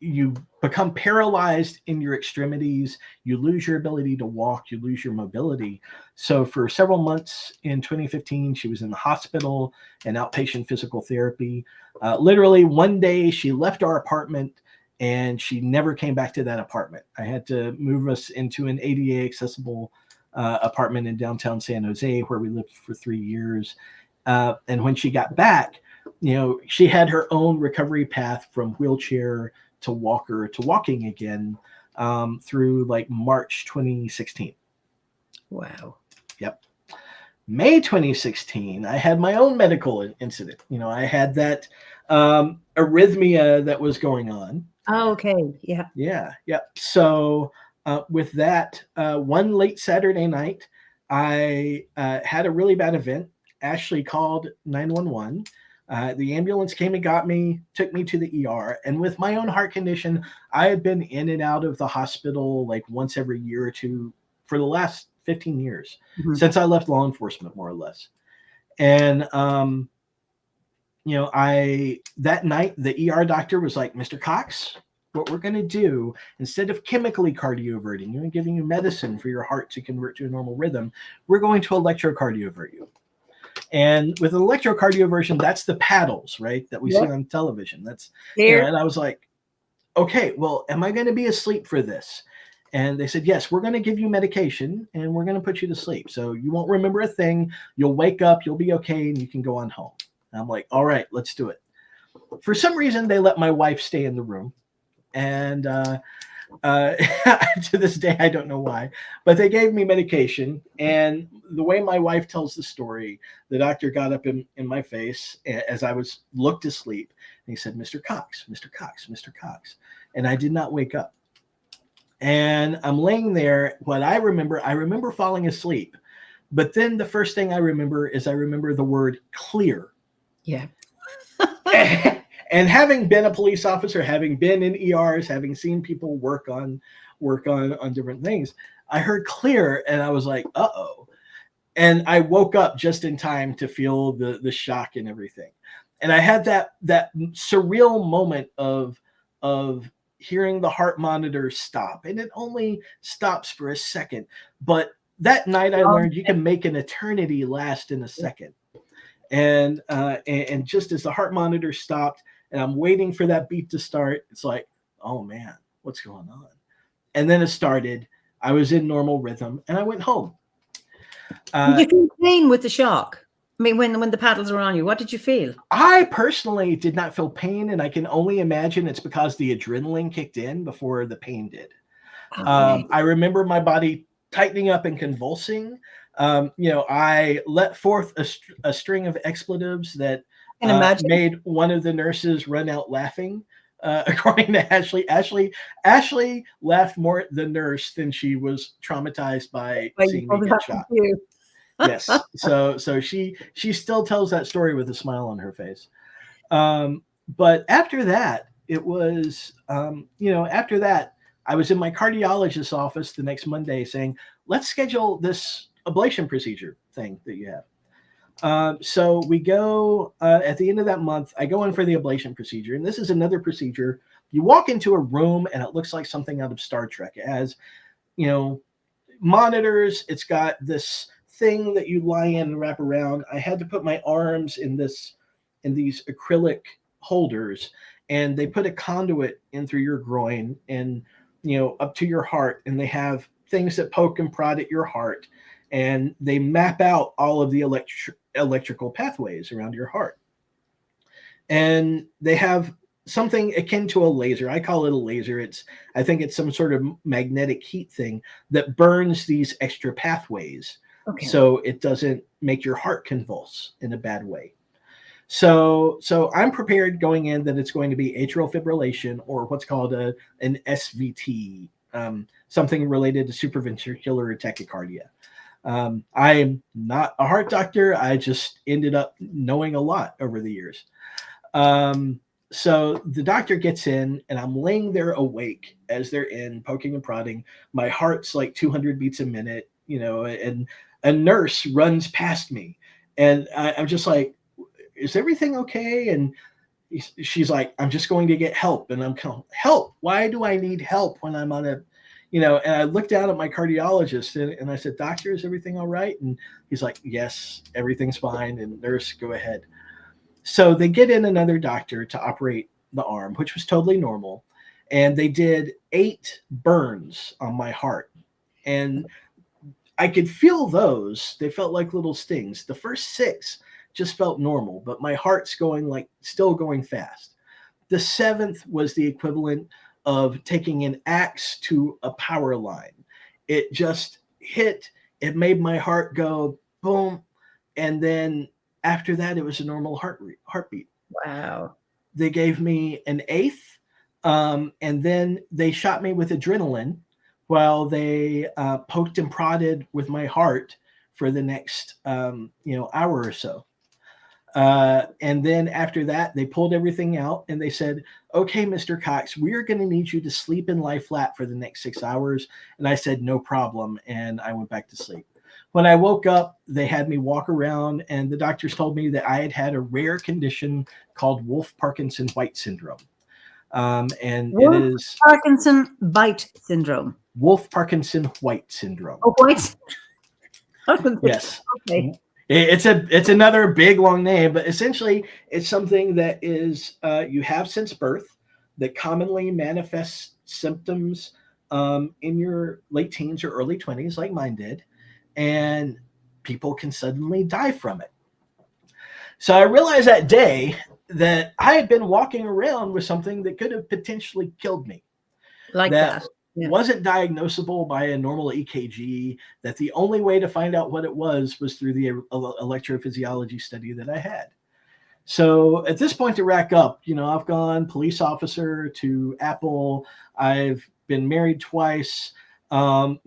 you become paralyzed in your extremities, you lose your ability to walk, you lose your mobility. So for several months in 2015, she was in the hospital and outpatient physical therapy. Literally one day she left our apartment and she never came back to that apartment. I had to move us into an ADA accessible apartment in downtown San Jose, where we lived for 3 years. And when she got back, she had her own recovery path from wheelchair to walker to walking again through like March 2016. Wow. Yep. May 2016, I had my own medical incident. I had that arrhythmia that was going on. Oh, okay. Yeah. Yeah. Yep. So with that, one late Saturday night, I had a really bad event. Ashley called 911. The ambulance came and got me, took me to the ER. And with my own heart condition, I had been in and out of the hospital like once every year or two for the last 15 years, since I left law enforcement, more or less. And, that night, the ER doctor was like, Mr. Cox, what we're going to do, instead of chemically cardioverting you and giving you medicine for your heart to convert to a normal rhythm, we're going to electrocardiovert you. And with electrocardioversion, that's the paddles, right, that we see on television. That's and I was like, okay, well, am I going to be asleep for this? And they said, yes, we're going to give you medication and we're going to put you to sleep. So you won't remember a thing. You'll wake up, you'll be okay, and you can go on home. And I'm like, all right, let's do it. For some reason, they let my wife stay in the room. And to this day, I don't know why, but they gave me medication. And the way my wife tells the story, the doctor got up in my face as I was looked asleep. And he said, Mr. Cox, Mr. Cox, Mr. Cox. And I did not wake up. And I'm laying there. What I remember falling asleep. But then the first thing I remember the word clear. Yeah. And having been a police officer, having been in ERs, having seen people work on different things, I heard clear and I was like, uh-oh. And I woke up just in time to feel the shock and everything. And I had that surreal moment of hearing the heart monitor stop. And it only stops for a second. But that night I learned you can make an eternity last in a second. And just as the heart monitor stopped, and I'm waiting for that beat to start, it's like, oh man, what's going on? And then it started. I was in normal rhythm, and I went home. Did you feel pain with the shock? I mean, when the paddles were on you, what did you feel? I personally did not feel pain, and I can only imagine it's because the adrenaline kicked in before the pain did. Okay. I remember my body tightening up and convulsing. I let forth a string of expletives that made one of the nurses run out laughing. According to Ashley, Ashley laughed more at the nurse than she was traumatized by seeing me get shot. Yes, so she still tells that story with a smile on her face. But after that, it was, after that, I was in my cardiologist's office the next Monday saying, let's schedule this ablation procedure thing that you have. So we go at the end of that month. I go in for the ablation procedure, and this is another procedure. You walk into a room, and it looks like something out of Star Trek. It has, monitors. It's got this thing that you lie in and wrap around. I had to put my arms in these acrylic holders, and they put a conduit in through your groin and up to your heart, and they have things that poke and prod at your heart, and they map out all of the electrical pathways around your heart. And they have something akin to a laser. I call it a laser. I think it's some sort of magnetic heat thing that burns these extra pathways. Okay. So it doesn't make your heart convulse in a bad way. So I'm prepared going in that it's going to be atrial fibrillation, or what's called an SVT, something related to supraventricular tachycardia. I'm not a heart doctor. I just ended up knowing a lot over the years. So the doctor gets in, and I'm laying there awake as they're in, poking and prodding. My heart's like 200 beats a minute, and a nurse runs past me, and I'm just like, is everything okay? And she's like, I'm just going to get help. And I'm kind of, help? Why do I need help when I'm on and I looked down at my cardiologist, and I said, doctor, is everything all right? And he's like, yes, everything's fine. And nurse, go ahead. So they get in another doctor to operate the arm, which was totally normal. And they did 8 burns on my heart. And I could feel those. They felt like little stings. The first 6 just felt normal, but my heart's still going fast. The 7th was the equivalent of taking an axe to a power line. It just hit. It made my heart go boom. And then after that, it was a normal heartbeat. Wow. They gave me an 8th, and then they shot me with adrenaline while they poked and prodded with my heart for the next hour or so. And then after that, they pulled everything out, and they said, okay, Mr. Cox, we are going to need you to sleep and lie flat for the next 6 hours. And I said, no problem. And I went back to sleep. When I woke up, they had me walk around, and the doctors told me that I had a rare condition called Wolff-Parkinson-White syndrome. And it is Parkinson-White syndrome. Wolff-Parkinson-White syndrome. Oh, white. Yes. Okay. It's another big long name, but essentially it's something that is you have since birth, that commonly manifests symptoms in your late teens or early 20s, like mine did, and people can suddenly die from it. So I realized that day that I had been walking around with something that could have potentially killed me. Like that. Yeah. Wasn't diagnosable by a normal EKG, that the only way to find out what it was through the electrophysiology study that I had. So at this point, to rack up, I've gone police officer to Apple. I've been married twice. I've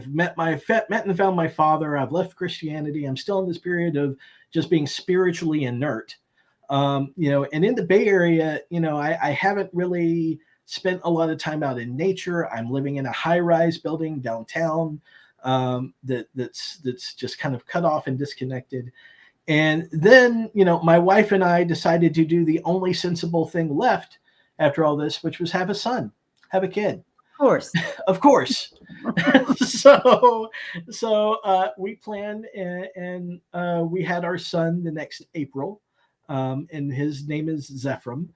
met and found my father. I've left Christianity. I'm still in this period of just being spiritually inert. And in the Bay Area, I haven't really spent a lot of time out in nature. I'm living in a high-rise building downtown that's just kind of cut off and disconnected. And then, my wife and I decided to do the only sensible thing left after all this, which was have a kid. Of course. So we planned, and we had our son the next April, and his name is Zephram.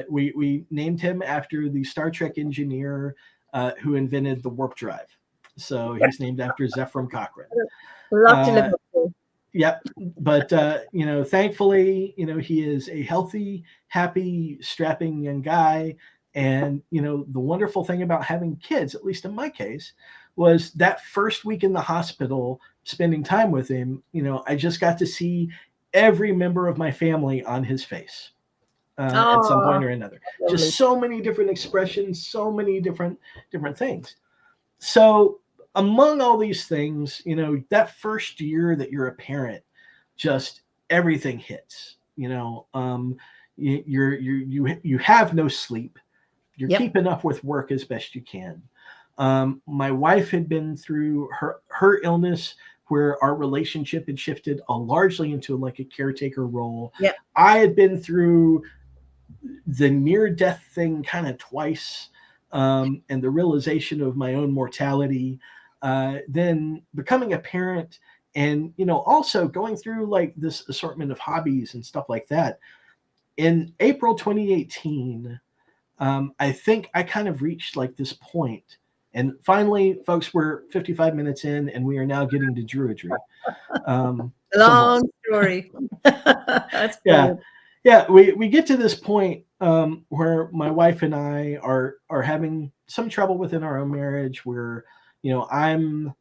We named him after the Star Trek engineer who invented the warp drive. So he's named after Zephram Cochrane. Love to live with you. Yep. But, thankfully, he is a healthy, happy, strapping young guy. And, the wonderful thing about having kids, at least in my case, was that first week in the hospital, spending time with him, I just got to see every member of my family on his face. At some point or another. Just so many different expressions, so many different things. So among all these things, that first year that you're a parent, just everything hits. you have no sleep. You're Yep. keeping up with work as best you can. My wife had been through her illness, where our relationship had shifted largely into like a caretaker role. Yep. I had been through the near death thing kind of twice, and the realization of my own mortality, then becoming a parent, and also going through like this assortment of hobbies and stuff like that. In April 2018, I think I kind of reached like this point. And finally, folks, we're 55 minutes in, and we are now getting to Druidry. Somewhat. Long story. That's Yeah. brilliant. Yeah. We get to this point where my wife and I are having some trouble within our own marriage, where, I'm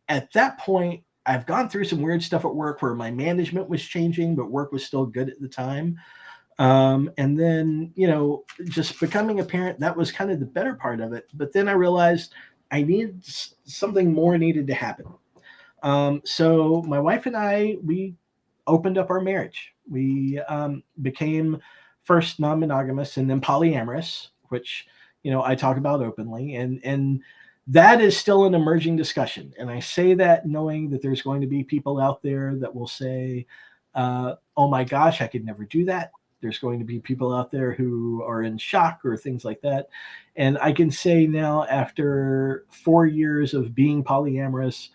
at that point, I've gone through some weird stuff at work where my management was changing, but work was still good at the time. And then, just becoming a parent, that was kind of the better part of it. But then I realized I needed something more needed to happen. So my wife and I, we opened up our marriage. We became first non-monogamous and then polyamorous, which, I talk about openly. And that is still an emerging discussion. And I say that knowing that there's going to be people out there that will say, oh my gosh, I could never do that. There's going to be people out there who are in shock or things like that. And I can say now, after 4 years of being polyamorous,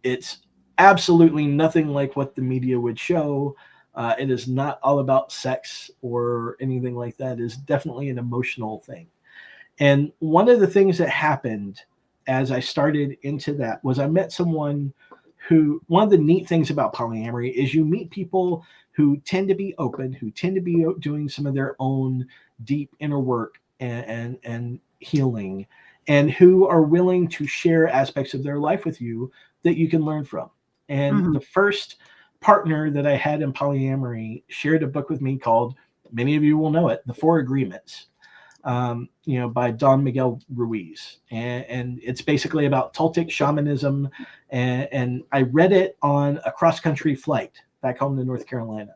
it's absolutely nothing like what the media would show. It is not all about sex or anything like that. It is definitely an emotional thing. And one of the things that happened as I started into that was I met someone who, one of the neat things about polyamory is you meet people who tend to be open, who tend to be doing some of their own deep inner work and healing, and who are willing to share aspects of their life with you that you can learn from. And the first partner that I had in polyamory shared a book with me called, many of you will know it, The Four Agreements, by Don Miguel Ruiz. And it's basically about Toltec shamanism. And I read it on a cross-country flight back home to North Carolina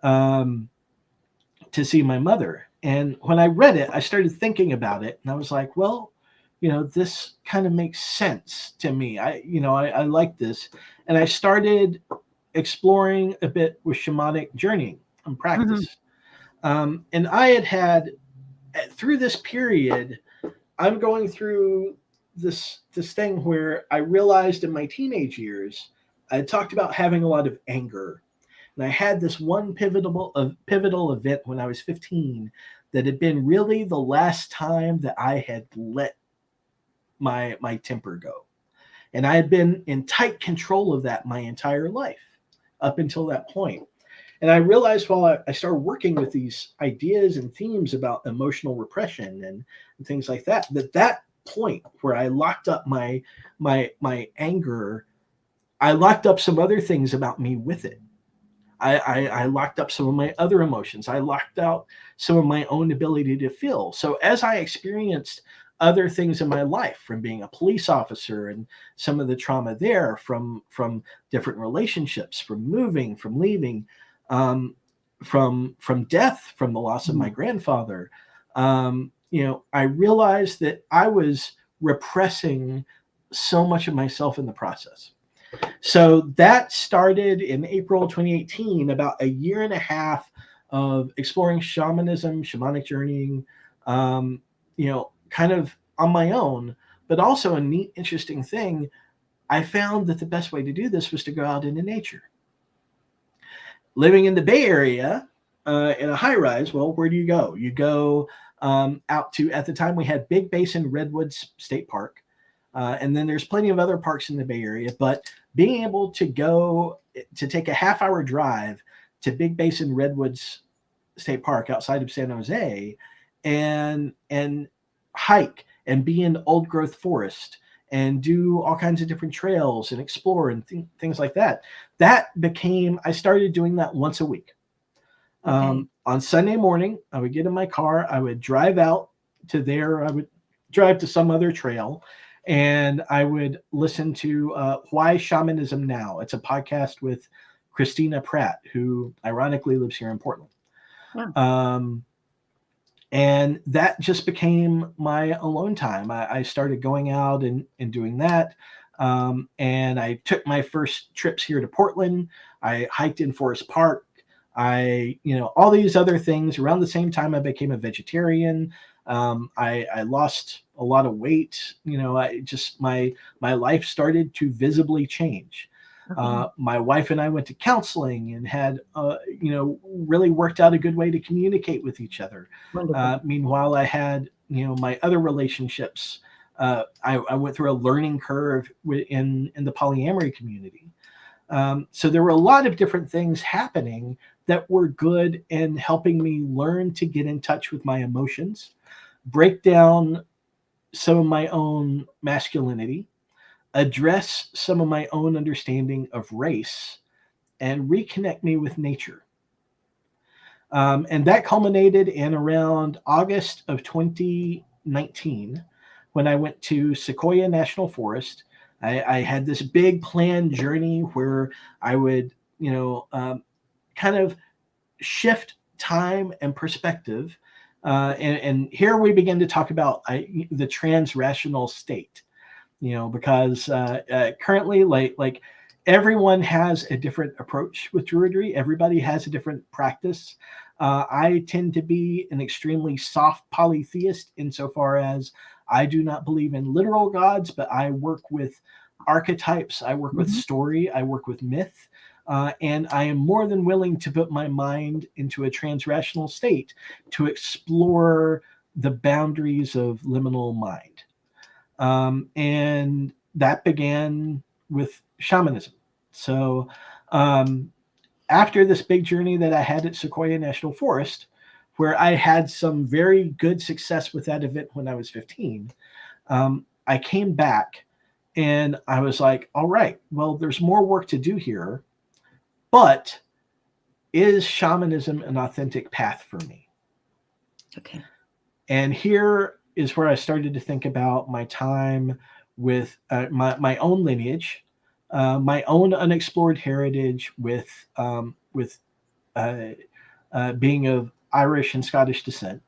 to see my mother. And when I read it, I started thinking about it. And I was like, well, this kind of makes sense to me. I like this. And I started exploring a bit with shamanic journeying and practice. And I had through this period, I'm going through this thing where I realized in my teenage years, I talked about having a lot of anger. And I had this one pivotal event when I was 15 that had been really the last time that I had let my temper go. And I had been in tight control of that my entire life up until that point. And I realized while I started working with these ideas and themes about emotional repression and things like that, that point where I locked up my anger, I locked up some other things about me with it. I locked up some of my other emotions. I locked out some of my own ability to feel. So as I experienced other things in my life, from being a police officer and some of the trauma there, from different relationships, from moving, from leaving, from death, from the loss of my grandfather, I realized that I was repressing so much of myself in the process. So that started in April 2018, about a year and a half of exploring shamanism, shamanic journeying, kind of on my own. But also a neat, interesting thing, I found that the best way to do this was to go out into nature. Living in the Bay Area, in a high rise, well, where do you go? You go out to, at the time we had Big Basin Redwoods State Park. And then there's plenty of other parks in the Bay Area, but being able to go to take a half-hour drive to Big Basin Redwoods State Park outside of San Jose and hike and be in old growth forest and do all kinds of different trails and explore and things like that. That became, I started doing that once a week. Okay. On Sunday morning, I would get in my car, I would drive out to there, I would drive to some other trail, and I would listen to Why Shamanism Now. It's a podcast with Christina Pratt, who ironically lives here in Portland. Wow. And that just became my alone time. I started going out and doing that. And I took my first trips here to Portland. I hiked in Forest Park. All these other things. Around the same time, I became a vegetarian. I lost a lot of weight. My life started to visibly change. Okay. My wife and I went to counseling and had, really worked out a good way to communicate with each other. Wonderful. Meanwhile, I had, my other relationships. I went through a learning curve in the polyamory community. So there were a lot of different things happening that were good in helping me learn to get in touch with my emotions, break down some of my own masculinity, address some of my own understanding of race, and reconnect me with nature. And that culminated in around August of 2019 when I went to Sequoia National Forest. I had this big planned journey where I would, kind of shift time and perspective. And here we begin to talk about the transrational state, because currently, like everyone has a different approach with Druidry. Everybody has a different practice. I tend to be an extremely soft polytheist insofar as I do not believe in literal gods, but I work with archetypes, I work with story, I work with myth. And I am more than willing to put my mind into a transrational state to explore the boundaries of liminal mind. And that began with shamanism. So after this big journey that I had at Sequoia National Forest, where I had some very good success with that event when I was 15, I came back and I was like, all right, well, there's more work to do here, but is shamanism an authentic path for me? Okay. And here is where I started to think about my time with my own lineage, my own unexplored heritage with being of Irish and Scottish descent,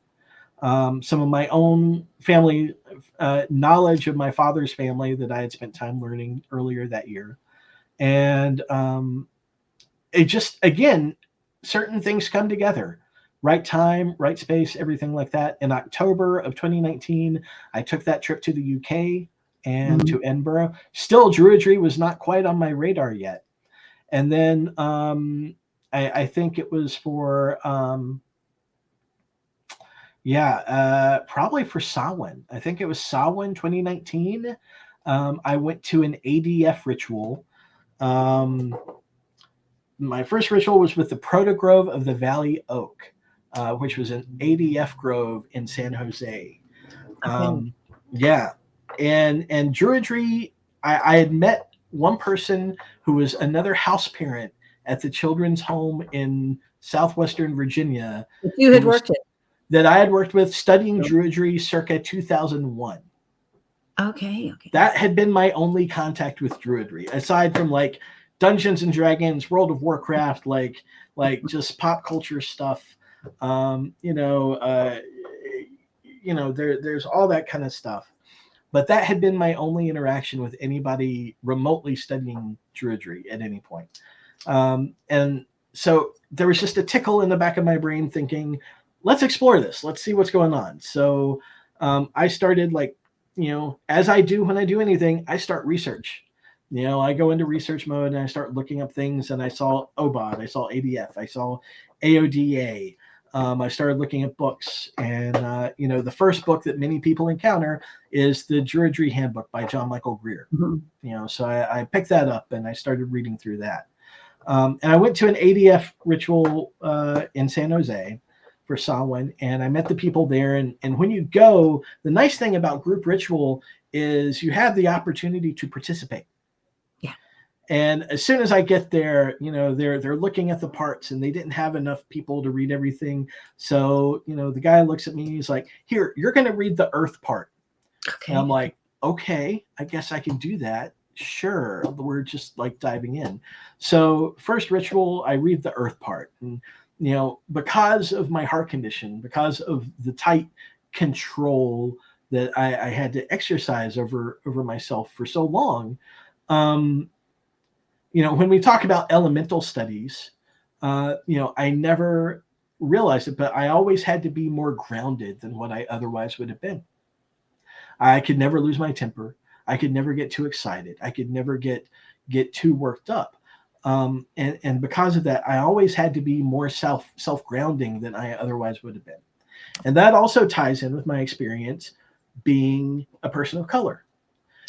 some of my own family knowledge of my father's family that I had spent time learning earlier that year. And it just, again, certain things come together. Right time, right space, everything like that. In October of 2019, I took that trip to the UK and to Edinburgh. Still, Druidry was not quite on my radar yet. And then I think it was for, probably for Samhain. I think it was Samhain 2019. I went to an ADF ritual. My first ritual was with the Proto-Grove of the Valley Oak, which was an ADF grove in San Jose. Okay. And Druidry, I had met one person who was another house parent at the children's home in southwestern Virginia. If you had worked it. That I had worked with studying Druidry circa 2001. Okay. That had been my only contact with Druidry, aside from like Dungeons and Dragons, World of Warcraft, like just pop culture stuff. There's all that kind of stuff. But that had been my only interaction with anybody remotely studying Druidry at any point. And so there was just a tickle in the back of my brain thinking, let's explore this. Let's see what's going on. So I started, as I do when I do anything, I start research. I go into research mode and I start looking up things, and I saw OBOD, I saw ADF, I saw AODA. I started looking at books, and the first book that many people encounter is the Druidry Handbook by John Michael Greer. So I picked that up and I started reading through that. And I went to an ADF ritual in San Jose for Samhain, and I met the people there. And when you go, the nice thing about group ritual is you have the opportunity to participate. And as soon as I get there, they're looking at the parts, and they didn't have enough people to read everything. So, the guy looks at me, he's like, here, you're going to read the earth part. Okay. And I'm like, okay, I guess I can do that. Sure, we're just like diving in. So, first ritual, I read the earth part. And, because of my heart condition, because of the tight control that I had to exercise over myself for so long, um, when we talk about elemental studies, I never realized it, but I always had to be more grounded than what I otherwise would have been. I could never lose my temper. I could never get too excited. I could never get too worked up. And because of that, I always had to be more self grounding than I otherwise would have been. And that also ties in with my experience being a person of color.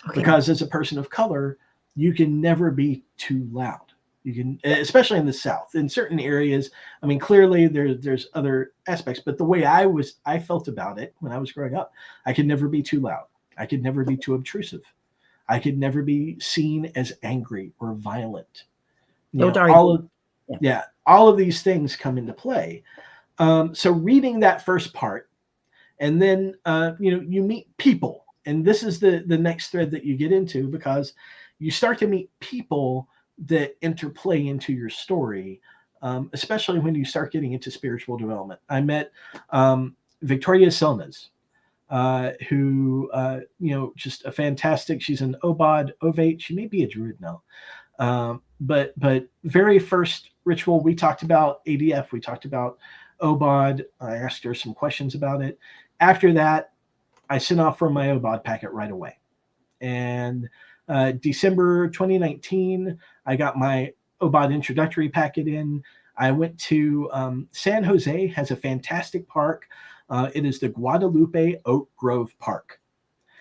Okay. Because as a person of color, you can never be too loud. You can, especially in the South, in certain areas. I mean, clearly there's other aspects, but the way I felt about it when I was growing up, I could never be too loud. I could never be too obtrusive. I could never be seen as angry or violent. No, All of these things come into play. So reading that first part, and then you meet people, and this is the next thread that you get into, because you start to meet people that interplay into your story, especially when you start getting into spiritual development. I met Victoria Selmas, who just a fantastic. She's an Obad Ovate. She may be a Druid now, but very first ritual we talked about ADF. We talked about Obad. I asked her some questions about it. After that, I sent off for my Obad packet right away. And December 2019, I got my Obad introductory packet in. I went to San Jose, has a fantastic park. It is the Guadalupe Oak Grove Park.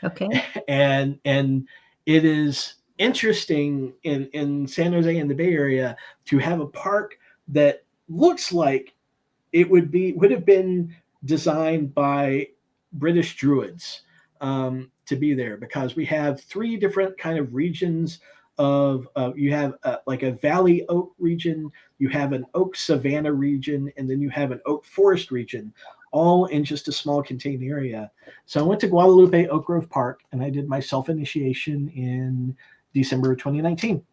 Okay. And it is interesting in San Jose, in the Bay Area, to have a park that looks like it would have been designed by British Druids to be there, because we have three different kind of regions of you have like a valley oak region, you have an oak savanna region, and then you have an oak forest region, all in just a small contained area. So I went to Guadalupe Oak Grove Park, and I did my self-initiation in December 2019.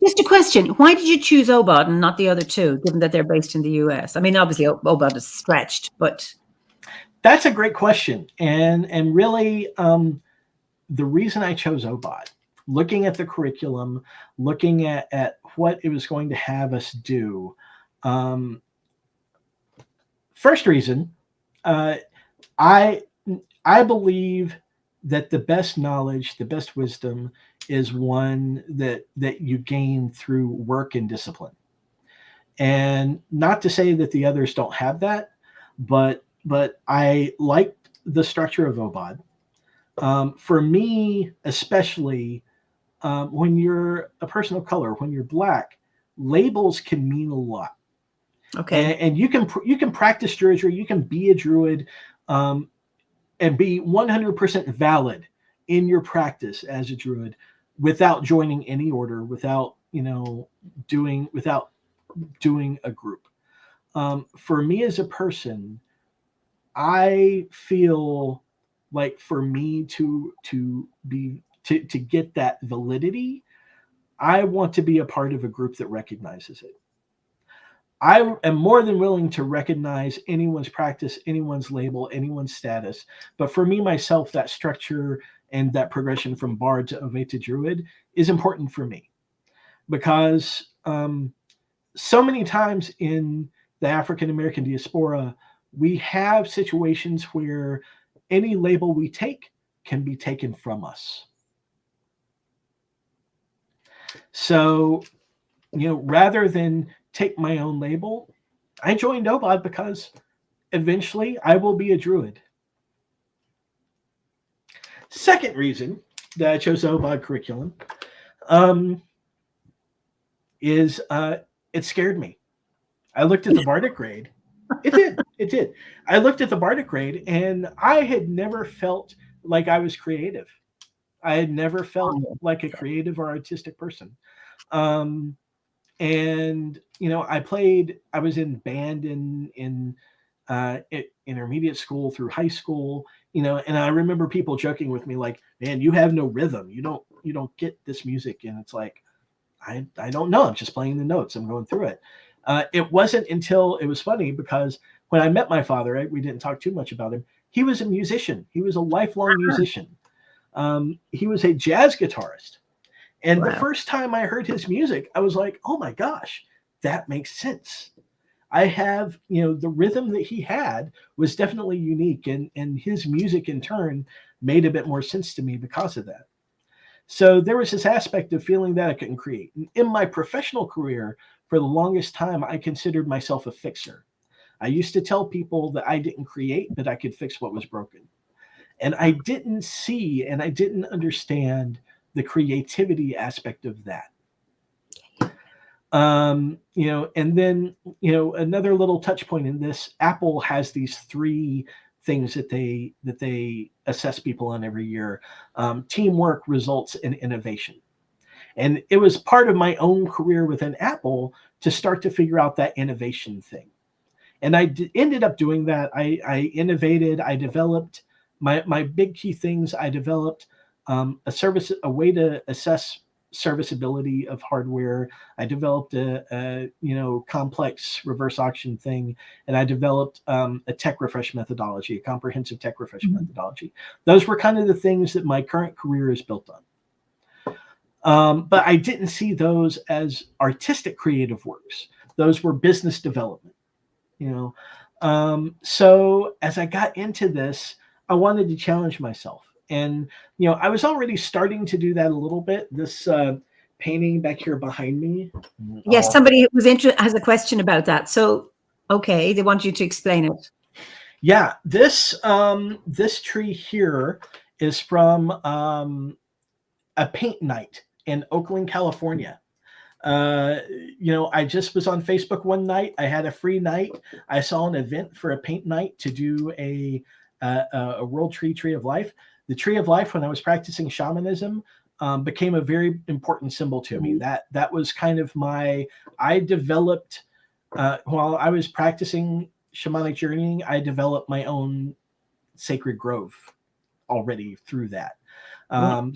Just a question. Why did you choose Obad and not the other two, given that they're based in the US? I mean, obviously Obad is stretched, but... That's a great question. And really, the reason I chose Obad, looking at the curriculum, looking at what it was going to have us do, first reason, I believe that the best knowledge, the best wisdom, is one that you gain through work and discipline. And not to say that the others don't have that, but I like the structure of Obad. For me, especially, when you're a person of color, when you're Black, labels can mean a lot. Okay. And you can practice Druidry, you can be a Druid, and be 100% valid in your practice as a Druid without joining any order, without doing a group. For me as a person, I feel like for me to get that validity, I want to be a part of a group that recognizes it. I am more than willing to recognize anyone's practice, anyone's label, anyone's status. But for me, myself, that structure and that progression from Bard to Ovate to Druid is important for me, because so many times in the African American diaspora, we have situations where any label we take can be taken from us. So, rather than take my own label, I joined Obad because eventually I will be a Druid. Second reason that I chose Obad curriculum is it scared me. I looked at the Bardic grade. It did. I looked at the Bardic grade, and I had never felt like I was creative. I had never felt like a creative or artistic person. And I was in band in intermediate school through high school. And I remember people joking with me like, man, you have no rhythm. You don't get this music. And it's like, I don't know. I'm just playing the notes. I'm going through it. It wasn't until it was funny because when I met my father, right, we didn't talk too much about him. He was a musician. He was a lifelong musician. He was a jazz guitarist. And the Wow. first time I heard his music, I was like, oh my gosh, that makes sense. I have, the rhythm that he had was definitely unique. And his music in turn made a bit more sense to me because of that. So there was this aspect of feeling that I couldn't create. In my professional career, for the longest time, I considered myself a fixer. I used to tell people that I didn't create, but I could fix what was broken. And I didn't see and I didn't understand the creativity aspect of that. And then, another little touch point in this, Apple has these three things that they assess people on every year. Teamwork results in innovation. And it was part of my own career within Apple to start to figure out that innovation thing. And I ended up doing that. I innovated, I developed my big key things. I developed a way to assess serviceability of hardware. I developed a complex reverse auction thing, and I developed a tech refresh methodology, a comprehensive tech refresh methodology. Those were kind of the things that my current career is built on. But I didn't see those as artistic creative works. Those were business development. So as I got into this, I wanted to challenge myself. And, I was already starting to do that a little bit. This painting back here behind me. Yes, somebody has a question about that. So, okay, they want you to explain it. Yeah, this tree here is from a paint night in Oakland, California. I just was on Facebook one night. I had a free night. I saw an event for a paint night to do a world tree of life. The tree of life, when I was practicing shamanism, became a very important symbol to me. That was kind of I developed, while I was practicing shamanic journeying, I developed my own sacred grove already through that.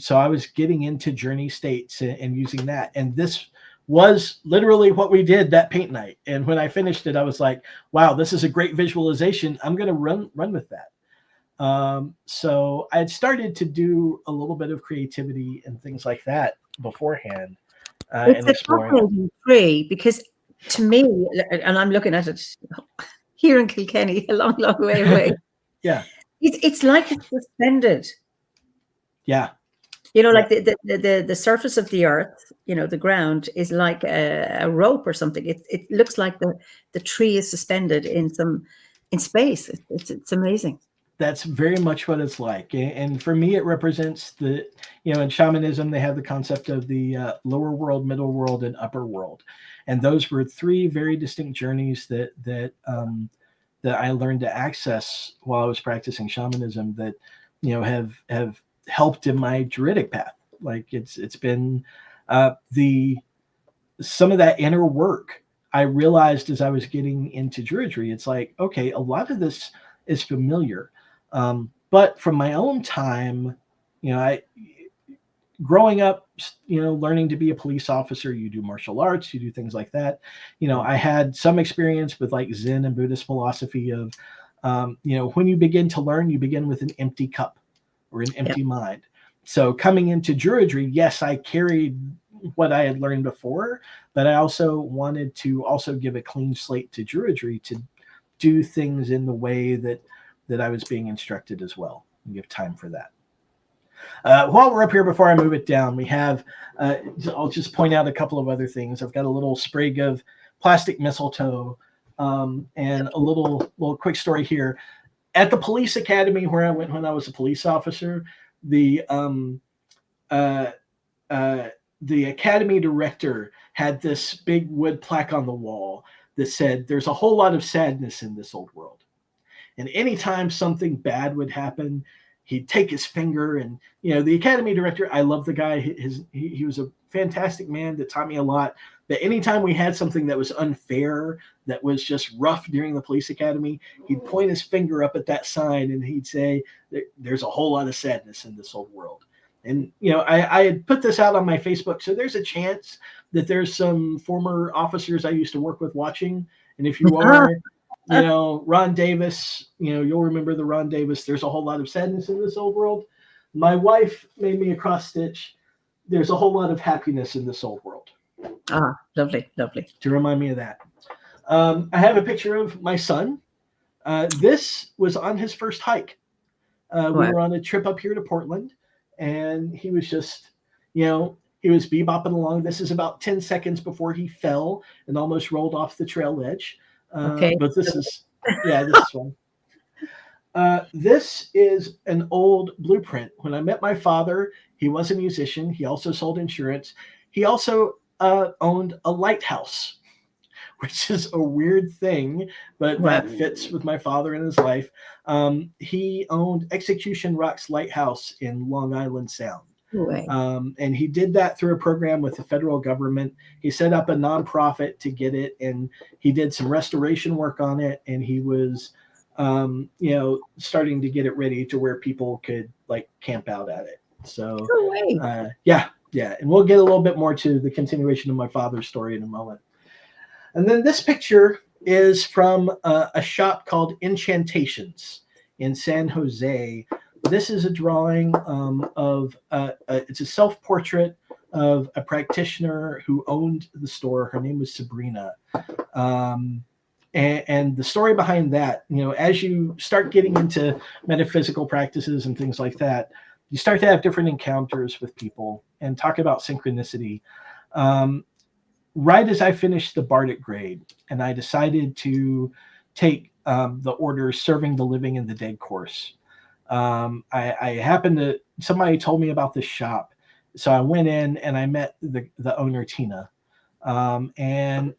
So I was getting into journey states and using that. And this was literally what we did that paint night. And when I finished it, I was like, wow, this is a great visualization. I'm going to run with that. So I had started to do a little bit of creativity and things like that beforehand. It's a fascinating tree because to me, and I'm looking at it here in Kilkenny, a long, long way away. Yeah. It's like it's suspended. Yeah. Like the surface of the earth, the ground is like a rope or something. It looks like the tree is suspended in space. It's amazing. That's very much what it's like. And for me, it represents in shamanism, they have the concept of the lower world, middle world, and upper world. And those were three very distinct journeys that I learned to access while I was practicing shamanism that, have helped in my druidic path. Like it's been some of that inner work I realized as I was getting into druidry. It's like, okay, a lot of this is familiar. But from my own time, I growing up, learning to be a police officer, you do martial arts, you do things like that. I had some experience with like Zen and Buddhist philosophy of, when you begin to learn, you begin with an empty cup or an empty mind. So coming into druidry, yes, I carried what I had learned before, but I also wanted to also give a clean slate to druidry to do things in the way that I was being instructed as well, and give time for that. While we're up here, before I move it down, we have, I'll just point out a couple of other things. I've got a little sprig of plastic mistletoe, and a little quick story here. At the police academy where I went when I was a police officer, the academy director had this big wood plaque on the wall that said, "There's a whole lot of sadness in this old world." And anytime something bad would happen, he'd take his finger and, the academy director, I love the guy. He was a fantastic man that taught me a lot. But anytime we had something that was unfair, that was just rough during the police academy, he'd point his finger up at that sign and he'd say, there's a whole lot of sadness in this old world. And, I had put this out on my Facebook, so there's a chance that there's some former officers I used to work with watching. And if you are, Ron Davis, you'll remember the Ron Davis, there's a whole lot of sadness in this old world. My wife made me a cross stitch. There's a whole lot of happiness in this old world. Ah, lovely, lovely. To remind me of that. I have a picture of my son. This was on his first hike. We were on a trip up here to Portland, and he was just, he was bebopping along. This is about 10 seconds before he fell and almost rolled off the trail edge. Okay. But this is fun. This is an old blueprint. When I met my father, he was a musician. He also sold insurance. He also owned a lighthouse, which is a weird thing, but that fits with my father and his life. He owned Execution Rocks Lighthouse in Long Island Sound. And he did that through a program with the federal government. He set up a nonprofit to get it, and he did some restoration work on it, and he was starting to get it ready to where people could camp out at it. So yeah, and we'll get a little bit more to the continuation of my father's story in a moment. And then this picture is from a shop called Enchantations in San Jose. This is a drawing of it's a self-portrait of a practitioner who owned the store. Her name was Sabrina. And the story behind that, as you start getting into metaphysical practices and things like that, you start to have different encounters with people and talk about synchronicity. Right as I finished the Bardic grade and I decided to take the order Serving the Living and the Dead course, I happened to, somebody told me about this shop. So I went in and I met the owner, Tina. And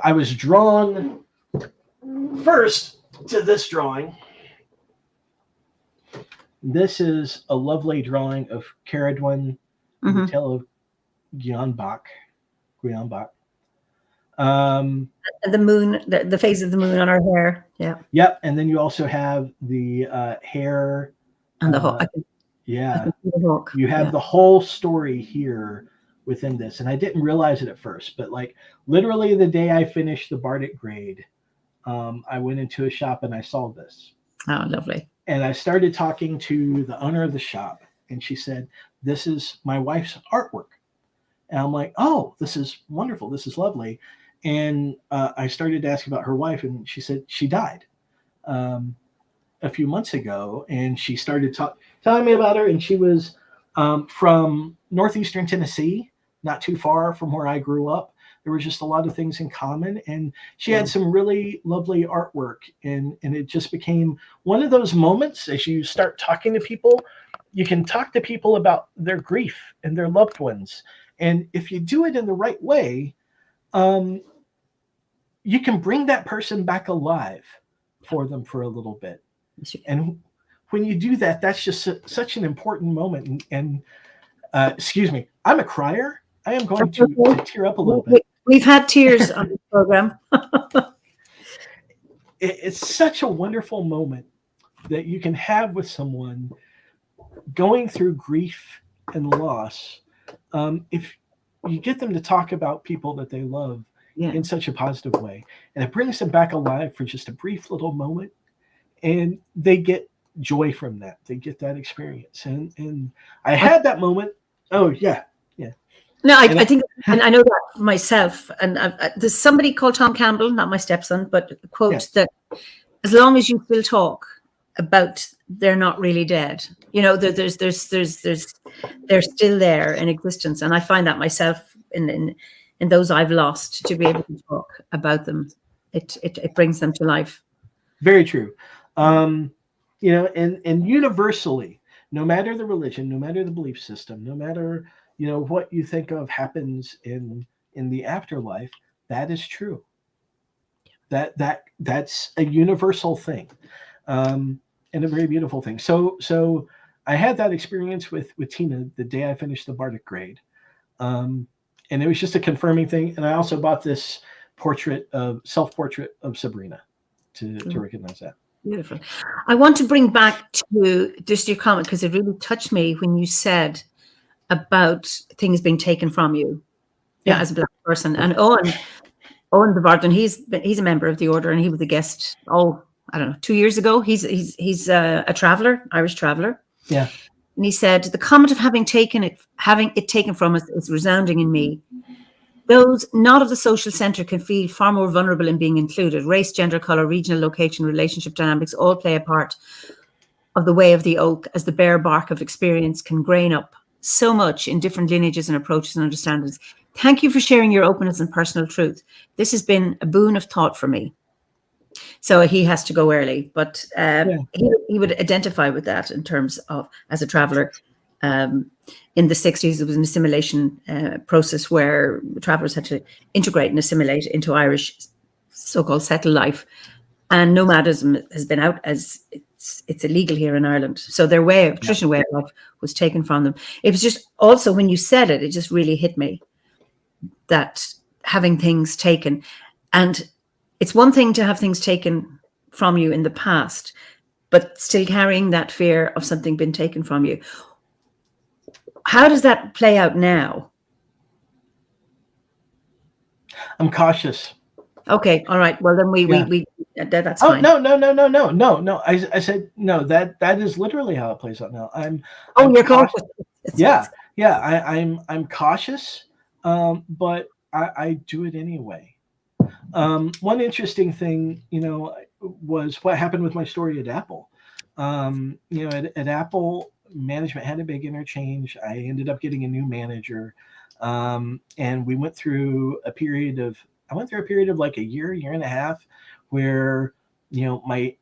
I was drawn first to this drawing. This is a lovely drawing of Caradwyn, the tale of Guionbach. The moon, the phase of the moon on her hair. Yeah. Yep. And then you also have the hair. And the hawk. You have the whole story here within this. And I didn't realize it at first, but literally the day I finished the Bardic grade, I went into a shop and I saw this. Oh, lovely. And I started talking to the owner of the shop, and she said, "This is my wife's artwork." And I'm like, "Oh, this is wonderful. This is lovely." And I started to ask about her wife, and she said she died a few months ago. And she started telling me about her, and she was from northeastern Tennessee, not too far from where I grew up. There was just a lot of things in common, and she had some really lovely artwork, and it just became one of those moments as you start talking to people. You can talk to people about their grief and their loved ones, and if you do it in the right way, you can bring that person back alive for them for a little bit. And when you do that, that's just such an important moment. And excuse me, I'm a crier. I am going to tear up a little bit. We've had tears on this program. It's such a wonderful moment that you can have with someone going through grief and loss. If you get them to talk about people that they love in such a positive way, and it brings them back alive for just a brief little moment, and they get joy from that. They get that experience. And I had that moment. Oh, yeah. No, I think, and I know that myself. And there's somebody called Tom Campbell, not my stepson, but quotes that as long as you still talk about they're not really dead, they're still there in existence. And I find that myself in those I've lost, to be able to talk about them, it brings them to life. Very true. And universally, no matter the religion, no matter the belief system, no matter what you think of happens in the afterlife, that is true. That's a universal thing, and a very beautiful thing. So I had that experience with Tina the day I finished the Bardic grade, and And it was just a confirming thing. And I also bought this self-portrait of Sabrina to recognize that. Beautiful. I want to bring back to just your comment, because it really touched me when you said about things being taken from you, Yeah. as a Black person. And Owen Bavardin, he's a member of the order, and he was a guest, I don't know, 2 years ago. He's a traveler, Irish traveler. Yeah. And he said, the comment of having it taken from us is resounding in me. Those not of the social centre can feel far more vulnerable in being included. Race, gender, colour, regional location, relationship dynamics all play a part of the way of the oak, as the bare bark of experience can grain up so much in different lineages and approaches and understandings. Thank you for sharing your openness and personal truth. This has been a boon of thought for me. So he has to go early, but he would identify with that in terms of, as a traveller, in the 60s, there was an assimilation process where travelers had to integrate and assimilate into Irish so-called settled life. And nomadism has been out, as it's illegal here in Ireland. So their traditional way of life was taken from them. It was just also, when you said it, it just really hit me, that having things taken. And it's one thing to have things taken from you in the past, but still carrying that fear of something being taken from you. How does that play out now? I'm cautious. Okay, all right. Well, then that's fine. No. I said no. That is literally how it plays out now. You're cautious. I'm cautious, but I do it anyway. One interesting thing, was what happened with my story at Apple. At Apple, management had a big interchange. I ended up getting a new manager, and we went through a period of like a year and a half, where my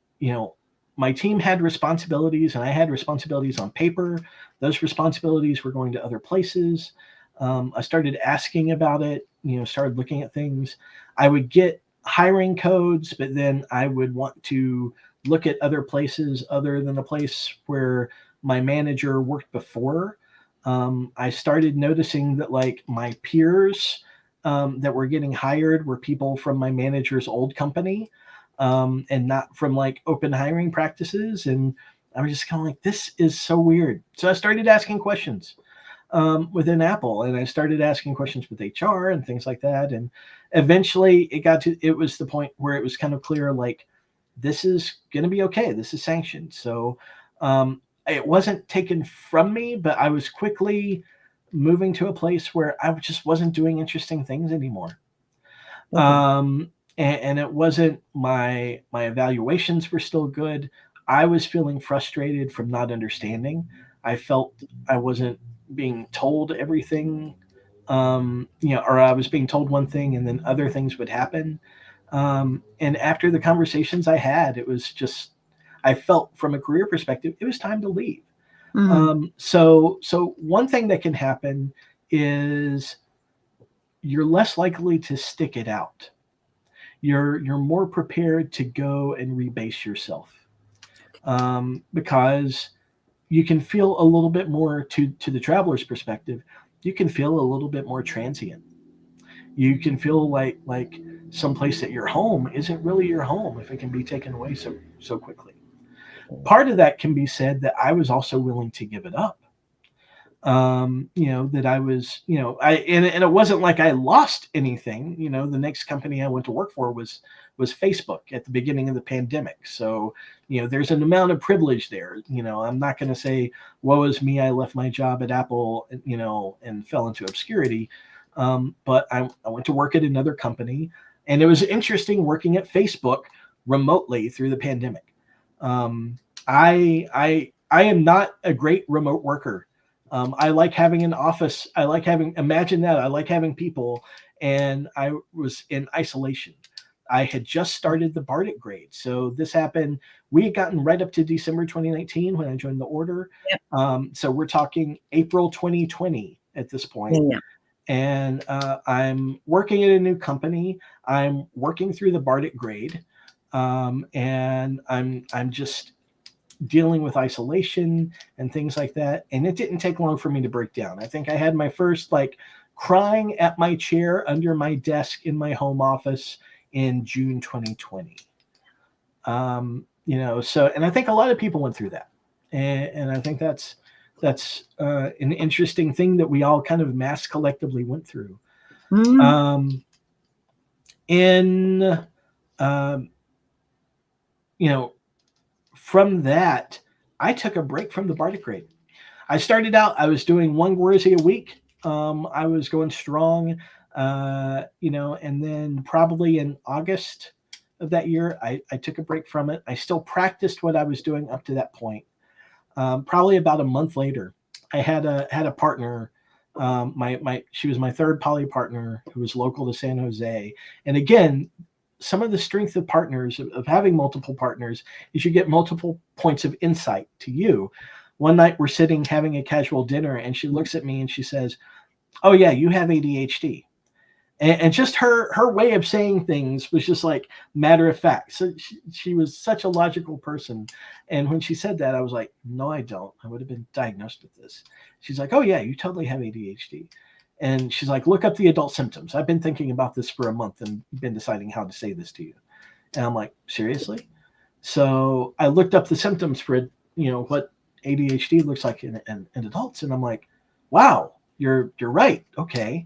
team had responsibilities and I had responsibilities on paper. Those responsibilities were going to other places. I started asking about it, started looking at things. I would get hiring codes, but then I would want to look at other places other than the place where my manager worked before. I started noticing that, like, my peers that were getting hired were people from my manager's old company, and not from like open hiring practices. And I was just kind of like, this is so weird. So I started asking questions within Apple, and I started asking questions with HR and things like that. And eventually it was the point where it was kind of clear, like, this is going to be okay. This is sanctioned. So it wasn't taken from me, but I was quickly moving to a place where I just wasn't doing interesting things anymore. Okay. And it wasn't, my evaluations were still good. I was feeling frustrated from not understanding. I felt I wasn't being told everything, or I was being told one thing and then other things would happen. And after the conversations I had, it was just, I felt from a career perspective, it was time to leave. Mm-hmm. So one thing that can happen is you're less likely to stick it out. You're more prepared to go and rebase yourself, because you can feel a little bit more, to the traveler's perspective, you can feel a little bit more transient. You can feel like someplace that your home isn't really your home if it can be taken away so quickly. Part of that can be said that I was also willing to give it up. That I was, and it wasn't like I lost anything. The next company I went to work for was Facebook at the beginning of the pandemic. So, there's an amount of privilege there. I'm not going to say, woe is me, I left my job at Apple, and fell into obscurity. But I went to work at another company, and it was interesting working at Facebook remotely through the pandemic. I am not a great remote worker. I like having an office. I like having people, and I was in isolation. I had just started the Bardic grade. So this happened, we had gotten right up to December 2019 when I joined the order. Yep. So we're talking April 2020 at this point. Yeah. And I'm working at a new company. I'm working through the Bardic grade. And I'm just dealing with isolation and things like that. And it didn't take long for me to break down. I think I had my first crying at my chair under my desk in my home office in June 2020. So, and I think a lot of people went through that. And I think that's an interesting thing that we all kind of mass collectively went through. Mm. From that, I took a break from the bardic. I started out, I was doing one Gwarzy a week. I was going strong, and then probably in August of that year, I took a break from it. I still practiced what I was doing up to that point. Probably about a month later, I had a partner. She was my third poly partner who was local to San Jose. And again, some of the strength of partners, of having multiple partners, is you get multiple points of insight to you. One night we're sitting having a casual dinner, and she looks at me and she says, "Oh yeah, you have ADHD." And just her way of saying things was just like matter of fact. So she was such a logical person. And when she said that, I was like, no, I don't. I would have been diagnosed with this. She's like, oh yeah, you totally have ADHD. And she's like, look up the adult symptoms. I've been thinking about this for a month and been deciding how to say this to you. And I'm like, seriously? So I looked up the symptoms for, what ADHD looks like in adults. And I'm like, wow, you're right. Okay.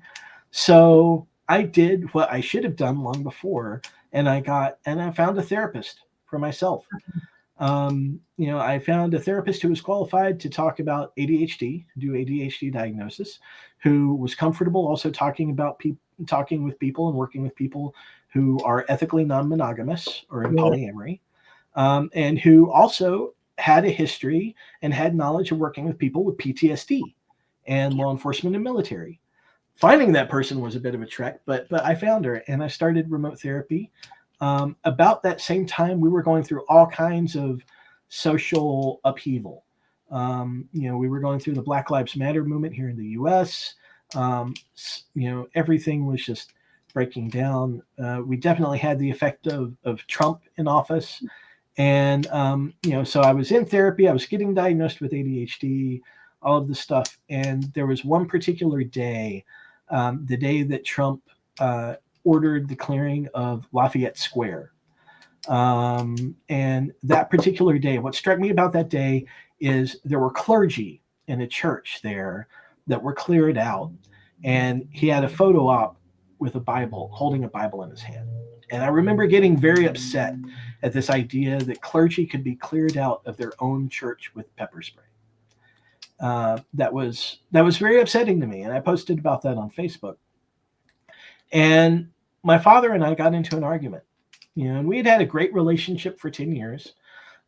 So I did what I should have done long before, and I found a therapist for myself. I found a therapist who was qualified to talk about ADHD, do ADHD diagnosis, who was comfortable also talking with people and working with people who are ethically non-monogamous or in polyamory, and who also had a history and had knowledge of working with people with PTSD and law enforcement and military. Finding that person was a bit of a trek, but I found her, and I started remote therapy. About that same time, we were going through all kinds of social upheaval. We were going through the Black Lives Matter movement here in the U.S. Everything was just breaking down. We definitely had the effect of Trump in office. And, so I was in therapy. I was getting diagnosed with ADHD, all of this stuff. And there was one particular day, the day that Trump ordered the clearing of Lafayette Square. And that particular day, what struck me about that day is there were clergy in a church there that were cleared out. And he had a photo op with a Bible, holding a Bible in his hand. And I remember getting very upset at this idea that clergy could be cleared out of their own church with pepper spray. That was very upsetting to me. And I posted about that on Facebook. And my father and I got into an argument, and we had a great relationship for 10 years.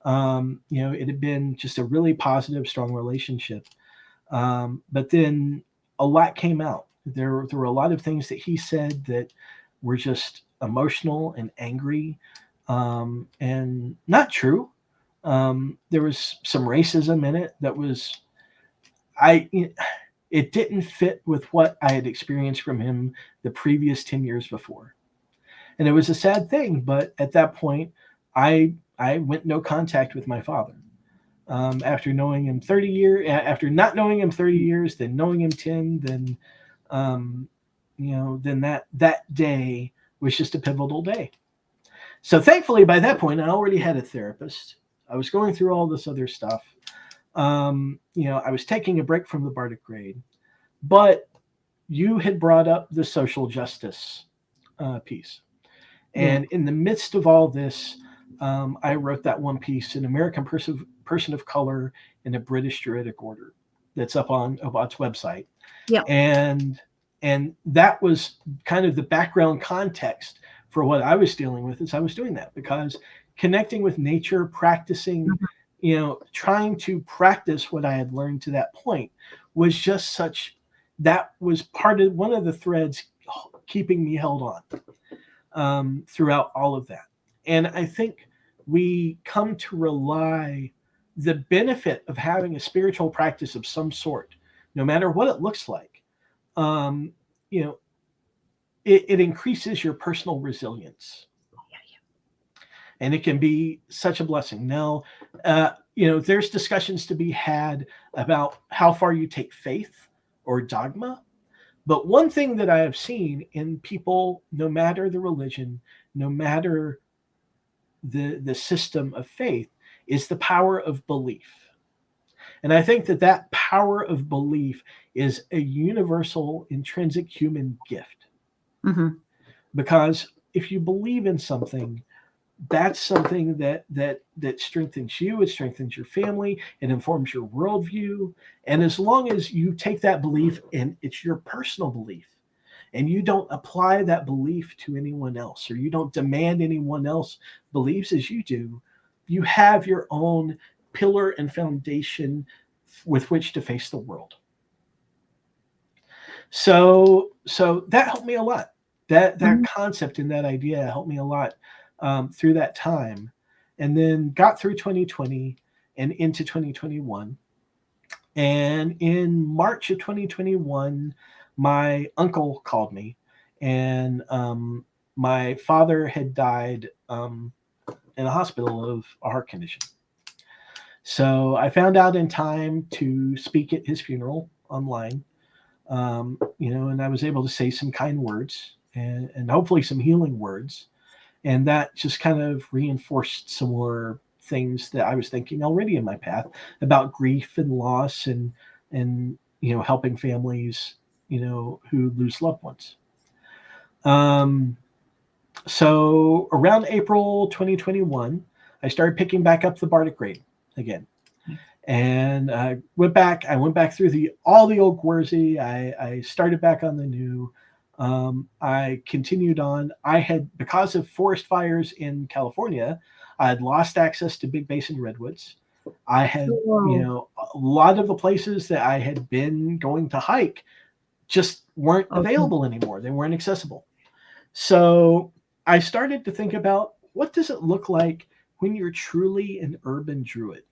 It had been just a really positive, strong relationship. But then a lot came out. There were a lot of things that he said that were just emotional and angry, and not true. There was some racism in it that was, it didn't fit with what I had experienced from him the previous 10 years before. And it was a sad thing, but at that point, I went no contact with my father. After knowing him 30 years, after not knowing him 30 years, then knowing him 10, then that day was just a pivotal day. So thankfully, by that point, I already had a therapist. I was going through all this other stuff. I was taking a break from the bardic grade, but you had brought up the social justice piece. And in the midst of all this, I wrote that one piece, An American Person of Color in a British Juridic Order, that's up on Obot's website. Yeah. And that was kind of the background context for what I was dealing with as I was doing that, because connecting with nature, practicing, trying to practice what I had learned to that point was just that was one of the threads keeping me held on throughout all of that. And I think we come to rely the benefit of having a spiritual practice of some sort, no matter what it looks like. It increases your personal resilience. And it can be such a blessing. Now, there's discussions to be had about how far you take faith or dogma. But one thing that I have seen in people, no matter the religion, no matter the system of faith, is the power of belief. And I think that that power of belief is a universal, intrinsic human gift. Mm-hmm. Because if you believe in something, that's something that strengthens you, it strengthens your family, it informs your worldview. And as long as you take that belief and it's your personal belief, and you don't apply that belief to anyone else, or you don't demand anyone else believes as you do, you have your own pillar and foundation with which to face the world. So that helped me a lot. That Mm-hmm. concept and that idea helped me a lot through that time, and then got through 2020 and into 2021. And in March of 2021, my uncle called me, and my father had died in a hospital of a heart condition. So I found out in time to speak at his funeral online, and I was able to say some kind words and hopefully some healing words. And that just kind of reinforced some more things that I was thinking already in my path about grief and loss and helping families who lose loved ones. Um, so around April 2021, I started picking back up the Bardic grade again. And I went back through all the old Gwarzy. I started back on the new. I continued on. I had, because of forest fires in California, I had lost access to Big Basin redwoods. I had, Whoa. a lot of the places that I had been going to hike just weren't Okay. available anymore. They weren't accessible. So I started to think about, what does it look like when you're truly an urban druid?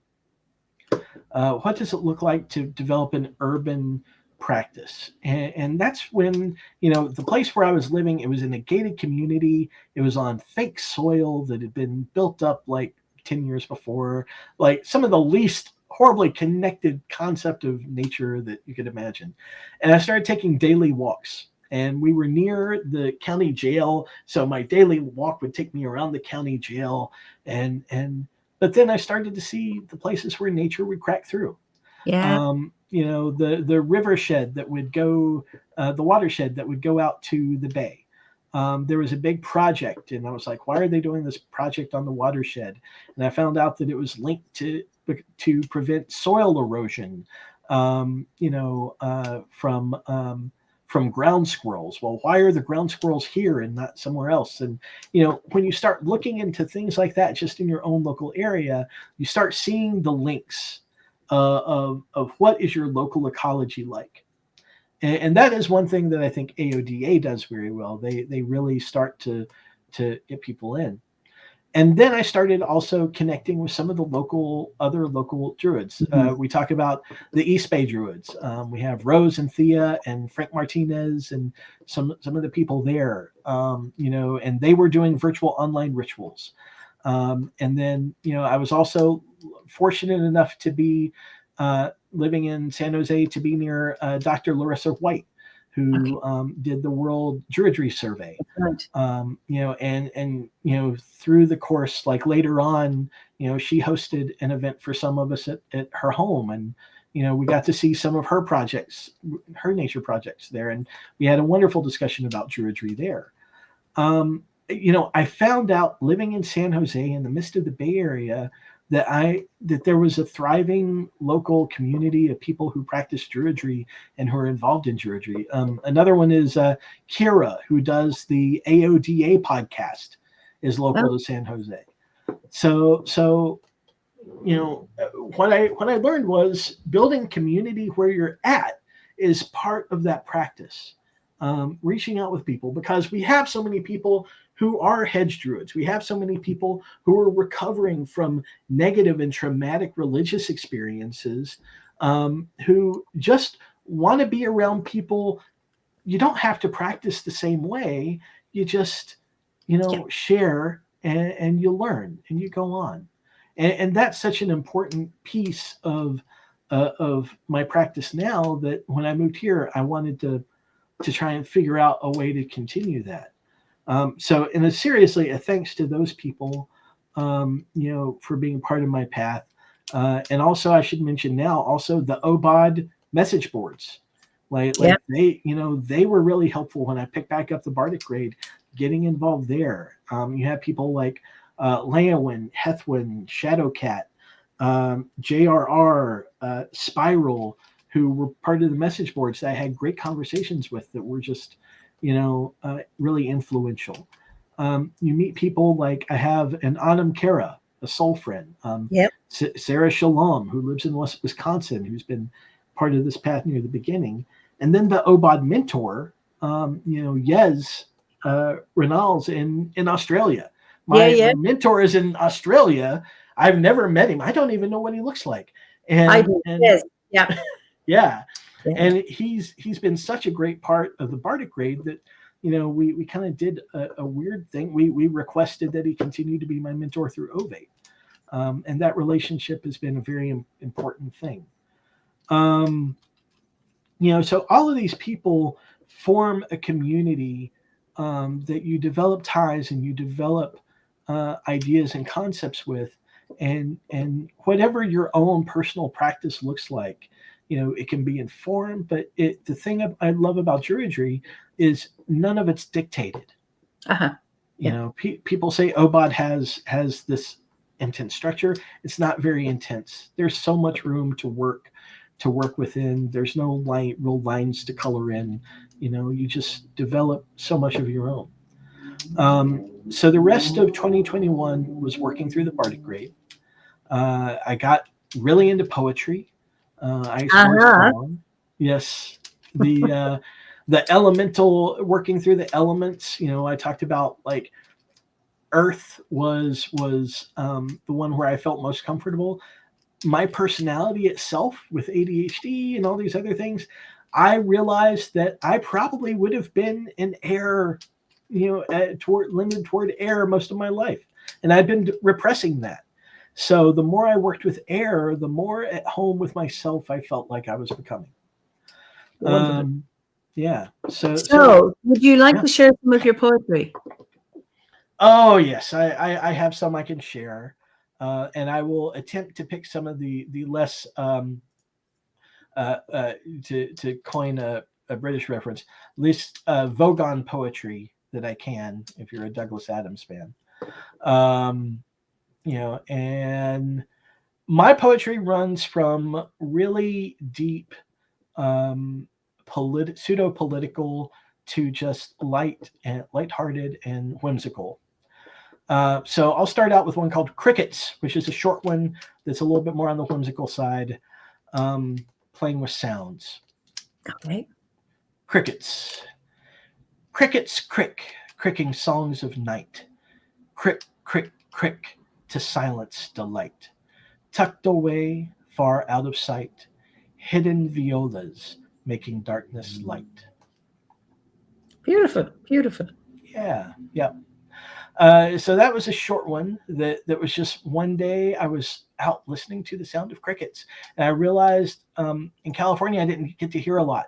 What does it look like to develop an urban practice? And that's when, the place where I was living, it was in a gated community. It was on fake soil that had been built up like 10 years before, like some of the least horribly connected concept of nature that you could imagine. And I started taking daily walks. And we were near the county jail, so my daily walk would take me around the county jail, and but then I started to see the places where nature would crack through. Yeah. The river shed that would go, the watershed that would go out to the bay. There was a big project, and I was like, why are they doing this project on the watershed? And I found out that it was linked to prevent soil erosion, from ground squirrels. Well, why are the ground squirrels here and not somewhere else? And when you start looking into things like that just in your own local area, you start seeing the links of what is your local ecology like. And that is one thing that I think AODA does very well. They really start to get people in. And then I started also connecting with some of the other local druids. Mhm. We talk about the East Bay druids. We have Rose and Thea and Frank Martinez and some of the people there. And they were doing virtual online rituals. And then I was also fortunate enough to be living in San Jose, to be near Dr. Larissa White, Okay. who did the World Druidry Survey. Right. And through the course, like later on, she hosted an event for some of us at her home, and we got to see some of her projects, her nature projects there, and we had a wonderful discussion about druidry there. I found out, living in San Jose in the midst of the Bay Area, that there was a thriving local community of people who practice druidry and who are involved in druidry. Another one is Kira, who does the AODA podcast, is Oh, local to San Jose. So what I learned was building community where you're at is part of that practice. Reaching out with people, because we have so many people who are hedge druids. We have so many people who are recovering from negative and traumatic religious experiences, who just want to be around people. You don't have to practice the same way. You just, yeah. share, and you learn and you go on. And that's such an important piece of my practice now, that when I moved here, I wanted to to try and figure out a way to continue that. So, and seriously, a thanks to those people, for being part of my path. And also, I should mention now, also the OBOD message boards. Like they were really helpful when I picked back up the Bardic grade, getting involved there. You have people like Leowin, Hethwin, Shadowcat, JRR, Spiral, who were part of the message boards that I had great conversations with that were just, really influential. You meet people like I have an Anam Kara, a soul friend. Sarah Shalom, who lives in Wisconsin, who's been part of this path near the beginning. And then the OBOD mentor, Yez Renals in Australia. My mentor is in Australia. I've never met him. I don't even know what he looks like. Yes. Yeah. Yeah. And he's been such a great part of the Bardic grade that, we kind of did a weird thing. We requested that he continue to be my mentor through Ovate. And that relationship has been a very important thing. So all of these people form a community that you develop ties and you develop ideas and concepts with, and whatever your own personal practice looks like, it can be informed. But the thing I love about Druidry is none of it's dictated. People say OBOD has this intense structure. It's not very intense. There's so much room to work within. There's no real lines to color in. You just develop so much of your own. So the rest of 2021 was working through the Bardic grade. I got really into poetry. I explored song. Yes, the elemental, working through the elements. I talked about like Earth was the one where I felt most comfortable. My personality itself with ADHD and all these other things, I realized that I probably would have been an air, limited toward air most of my life. And I've been repressing that. So the more I worked with air, the more at home with myself I felt like I was becoming. Yeah. So would you like to share some of your poetry? Oh, yes. I have some I can share. And I will attempt to pick some of the less, to coin a British reference, at least Vogon poetry that I can, if you're a Douglas Adams fan. And my poetry runs from really deep pseudo-political to just lighthearted and whimsical. So I'll start out with one called Crickets, which is a short one that's a little bit more on the whimsical side, playing with sounds. Okay. Crickets. Crickets crick, cricking songs of night. Crick, crick, crick, to silence delight. Tucked away, far out of sight, hidden violas making darkness light. Beautiful, beautiful. Yeah. So that was a short one that was just one day I was out listening to the sound of crickets. And I realized in California, I didn't get to hear a lot.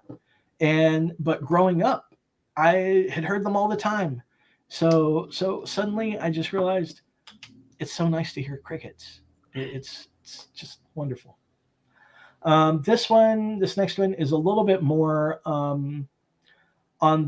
But growing up, I had heard them all the time. So suddenly I just realized it's so nice to hear crickets. It's just wonderful. This next one is a little bit more on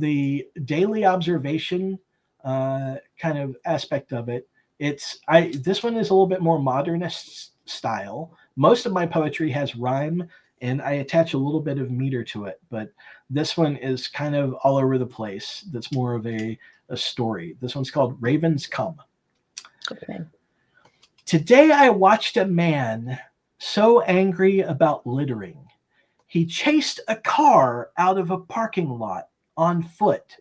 the daily observation kind of aspect of it. This one is a little bit more modernist style. Most of my poetry has rhyme, and I attach a little bit of meter to it, but this one is kind of all over the place. That's more of a story. This one's called Ravens Come. Okay. Today I watched a man so angry about littering. He chased a car out of a parking lot on foot.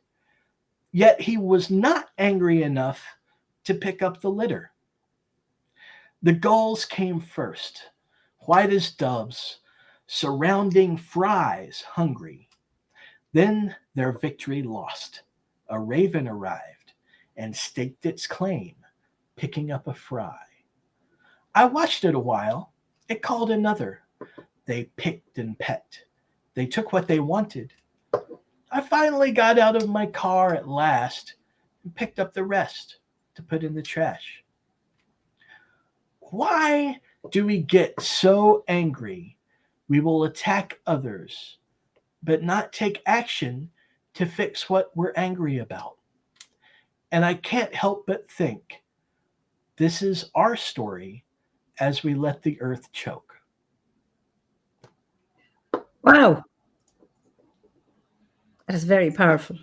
Yet he was not angry enough to pick up the litter. The gulls came first, white as doves, surrounding fries hungry. Then their victory lost. A raven arrived and staked its claim, picking up a fry. I watched it a while. It called another. They picked and pecked. They took what they wanted. I finally got out of my car at last and picked up the rest to put in the trash. Why do we get so angry we will attack others, but not take action to fix what we're angry about? And I can't help but think this is our story as we let the earth choke. Wow. That is very powerful.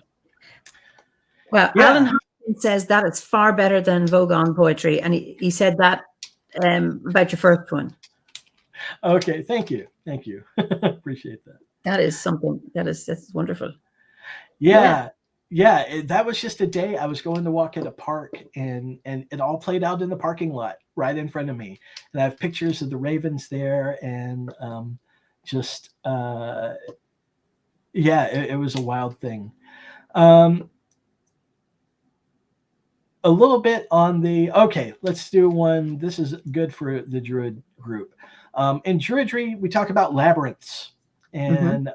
Well, Yeah. Alan Hopkins says that is far better than Vogon poetry. And he said that about your first one. Okay, thank you. Thank you. Appreciate that. That is something that's wonderful. Yeah. That was just a day I was going to walk at a park, and it all played out in the parking lot right in front of me. And I have pictures of the ravens there, and it was a wild thing. A little bit on let's do one. This is good for the Druid group. In Druidry, we talk about labyrinths and,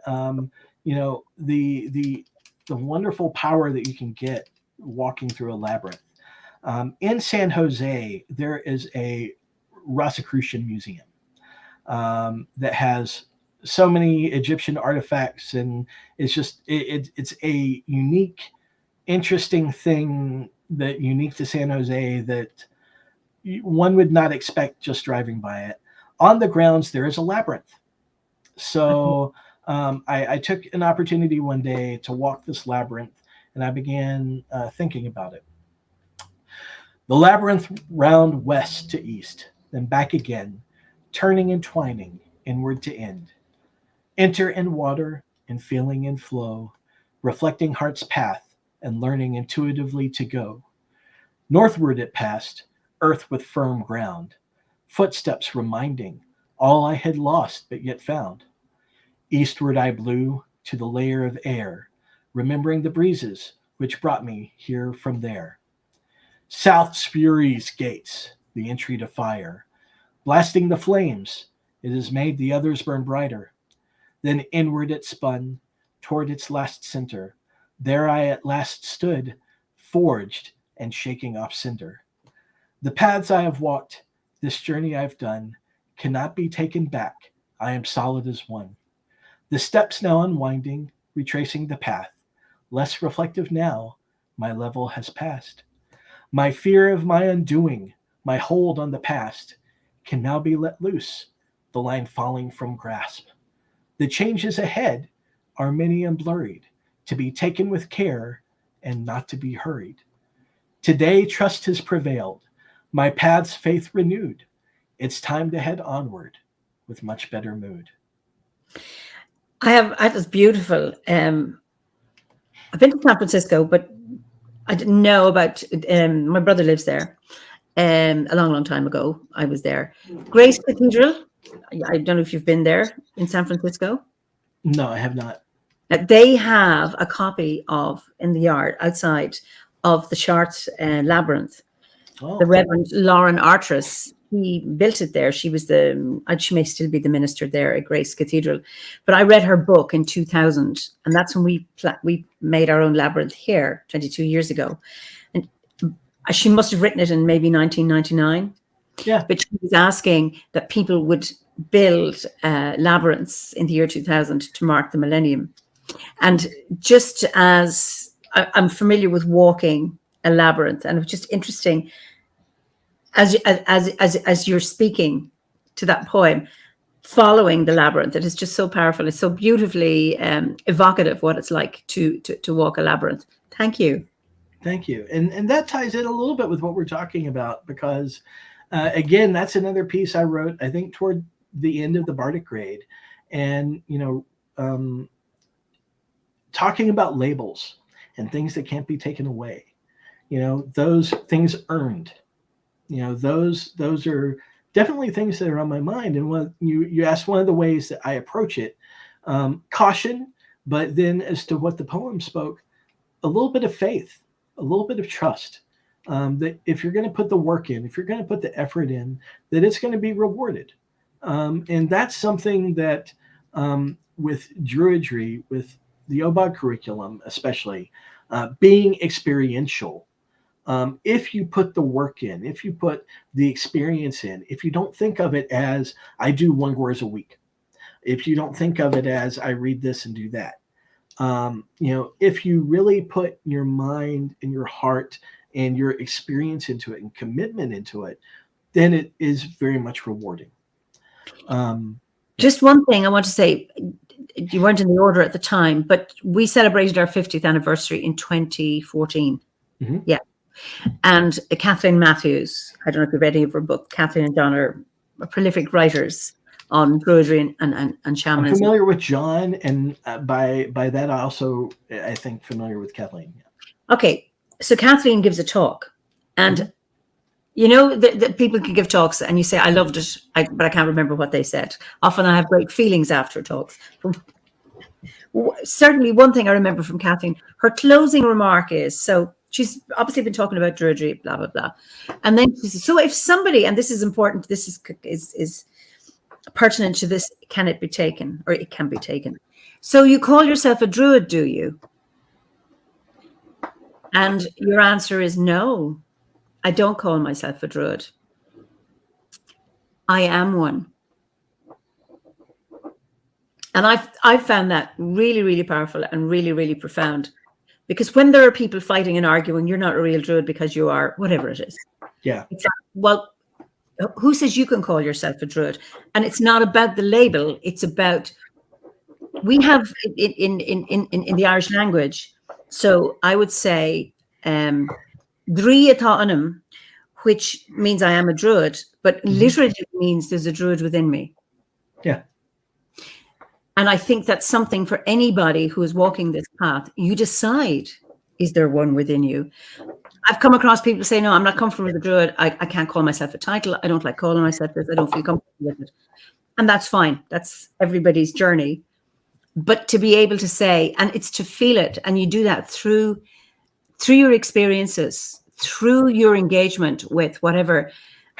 the wonderful power that you can get walking through a labyrinth. In San Jose, there is a Rosicrucian museum that has so many Egyptian artifacts, and it's just it's a unique, interesting thing that unique to San Jose that one would not expect just driving by it. On the grounds, there is a labyrinth. So I took an opportunity one day to walk this labyrinth, and I began thinking about it. The labyrinth round west to east, then back again, turning and twining, inward to end. Enter in water, in feeling and flow, reflecting heart's path, and learning intuitively to go. Northward it passed, earth with firm ground, footsteps reminding all I had lost but yet found. Eastward I blew to the layer of air, remembering the breezes which brought me here from there. South's fury's gates, the entry to fire, blasting the flames, it has made the others burn brighter. Then inward it spun, toward its last center. There I at last stood, forged and shaking off cinder. The paths I have walked, this journey I've done, cannot be taken back. I am solid as one. The steps now unwinding, retracing the path, less reflective now, my level has passed. My fear of my undoing, my hold on the past, can now be let loose, the line falling from grasp. The changes ahead are many and blurred, to be taken with care and not to be hurried. Today trust has prevailed, my path's faith renewed. It's time to head onward with much better mood. That is beautiful. I've been to San Francisco, but I didn't know about, my brother lives there. A long time ago, I was there. Grace Cathedral. I don't know if you've been there in San Francisco. No, I have not. They have a copy of, in the yard outside, of the Chartres Labyrinth. Oh. The Reverend Lauren Artris, he built it there. She may still be the minister there at Grace Cathedral. But I read her book in 2000, and that's when we made our own labyrinth here 22 years ago. And she must have written it in maybe 1999. Yeah. But she was asking that people would build labyrinths in the year 2000 to mark the millennium. And just as I'm familiar with walking a labyrinth, and it was just interesting as you're speaking to that poem, following the labyrinth. It is just so powerful. It's so beautifully evocative what it's like to walk a labyrinth. Thank you. Thank you. And that ties in a little bit with what we're talking about, because again, that's another piece I wrote, I think, toward the end of the Bardic grade. And, talking about labels and things that can't be taken away, those things earned, those are definitely things that are on my mind. And when you asked one of the ways that I approach it, caution, but then as to what the poem spoke, a little bit of faith, a little bit of trust, that if you're going to put the work in, if you're going to put the effort in, that it's going to be rewarded. And that's something that with Druidry, with the OBOG curriculum, especially being experiential. If you put the work in, if you put the experience in, if you don't think of it as I do 1 course a week, if you don't think of it as I read this and do that, if you really put your mind and your heart and your experience into it and commitment into it, then it is very much rewarding. Just one thing I want to say, you weren't in the order at the time, but we celebrated our 50th anniversary in 2014. Mm-hmm. Yeah. And Kathleen Matthews, I don't know if you've read any of her book. Kathleen and John are prolific writers on druidry and shamanism. I'm familiar with John, and by that I also, I think, familiar with Kathleen. Yeah. Okay, so Kathleen gives a talk, and you know that people can give talks, and you say, "I loved it," but I can't remember what they said. Often, I have great feelings after talks. Certainly, one thing I remember from Kathleen, her closing remark is, so she's obviously been talking about druidry, blah blah blah, and then she says, "So if somebody," and this is important, this is pertinent to this, can it be taken, or it can be taken. So you call yourself a druid, do you? And your answer is no, I don't call myself a druid. I am one. And I've found that really, really powerful and really, really profound. Because when there are people fighting and arguing, you're not a real druid because you are, whatever it is. Yeah. It's like, well, who says you can call yourself a druid? And it's not about the label. It's about, we have in the Irish language. So I would say, Drí atá anam, which means I am a druid, but literally means there's a druid within me. Yeah. And I think that's something for anybody who is walking this path. You decide, is there one within you? I've come across people say, no, I'm not comfortable with the druid. I can't call myself a title. I don't like calling myself this. I don't feel comfortable with it. And that's fine. That's everybody's journey. But to be able to say, and it's to feel it, and you do that through your experiences, through your engagement with whatever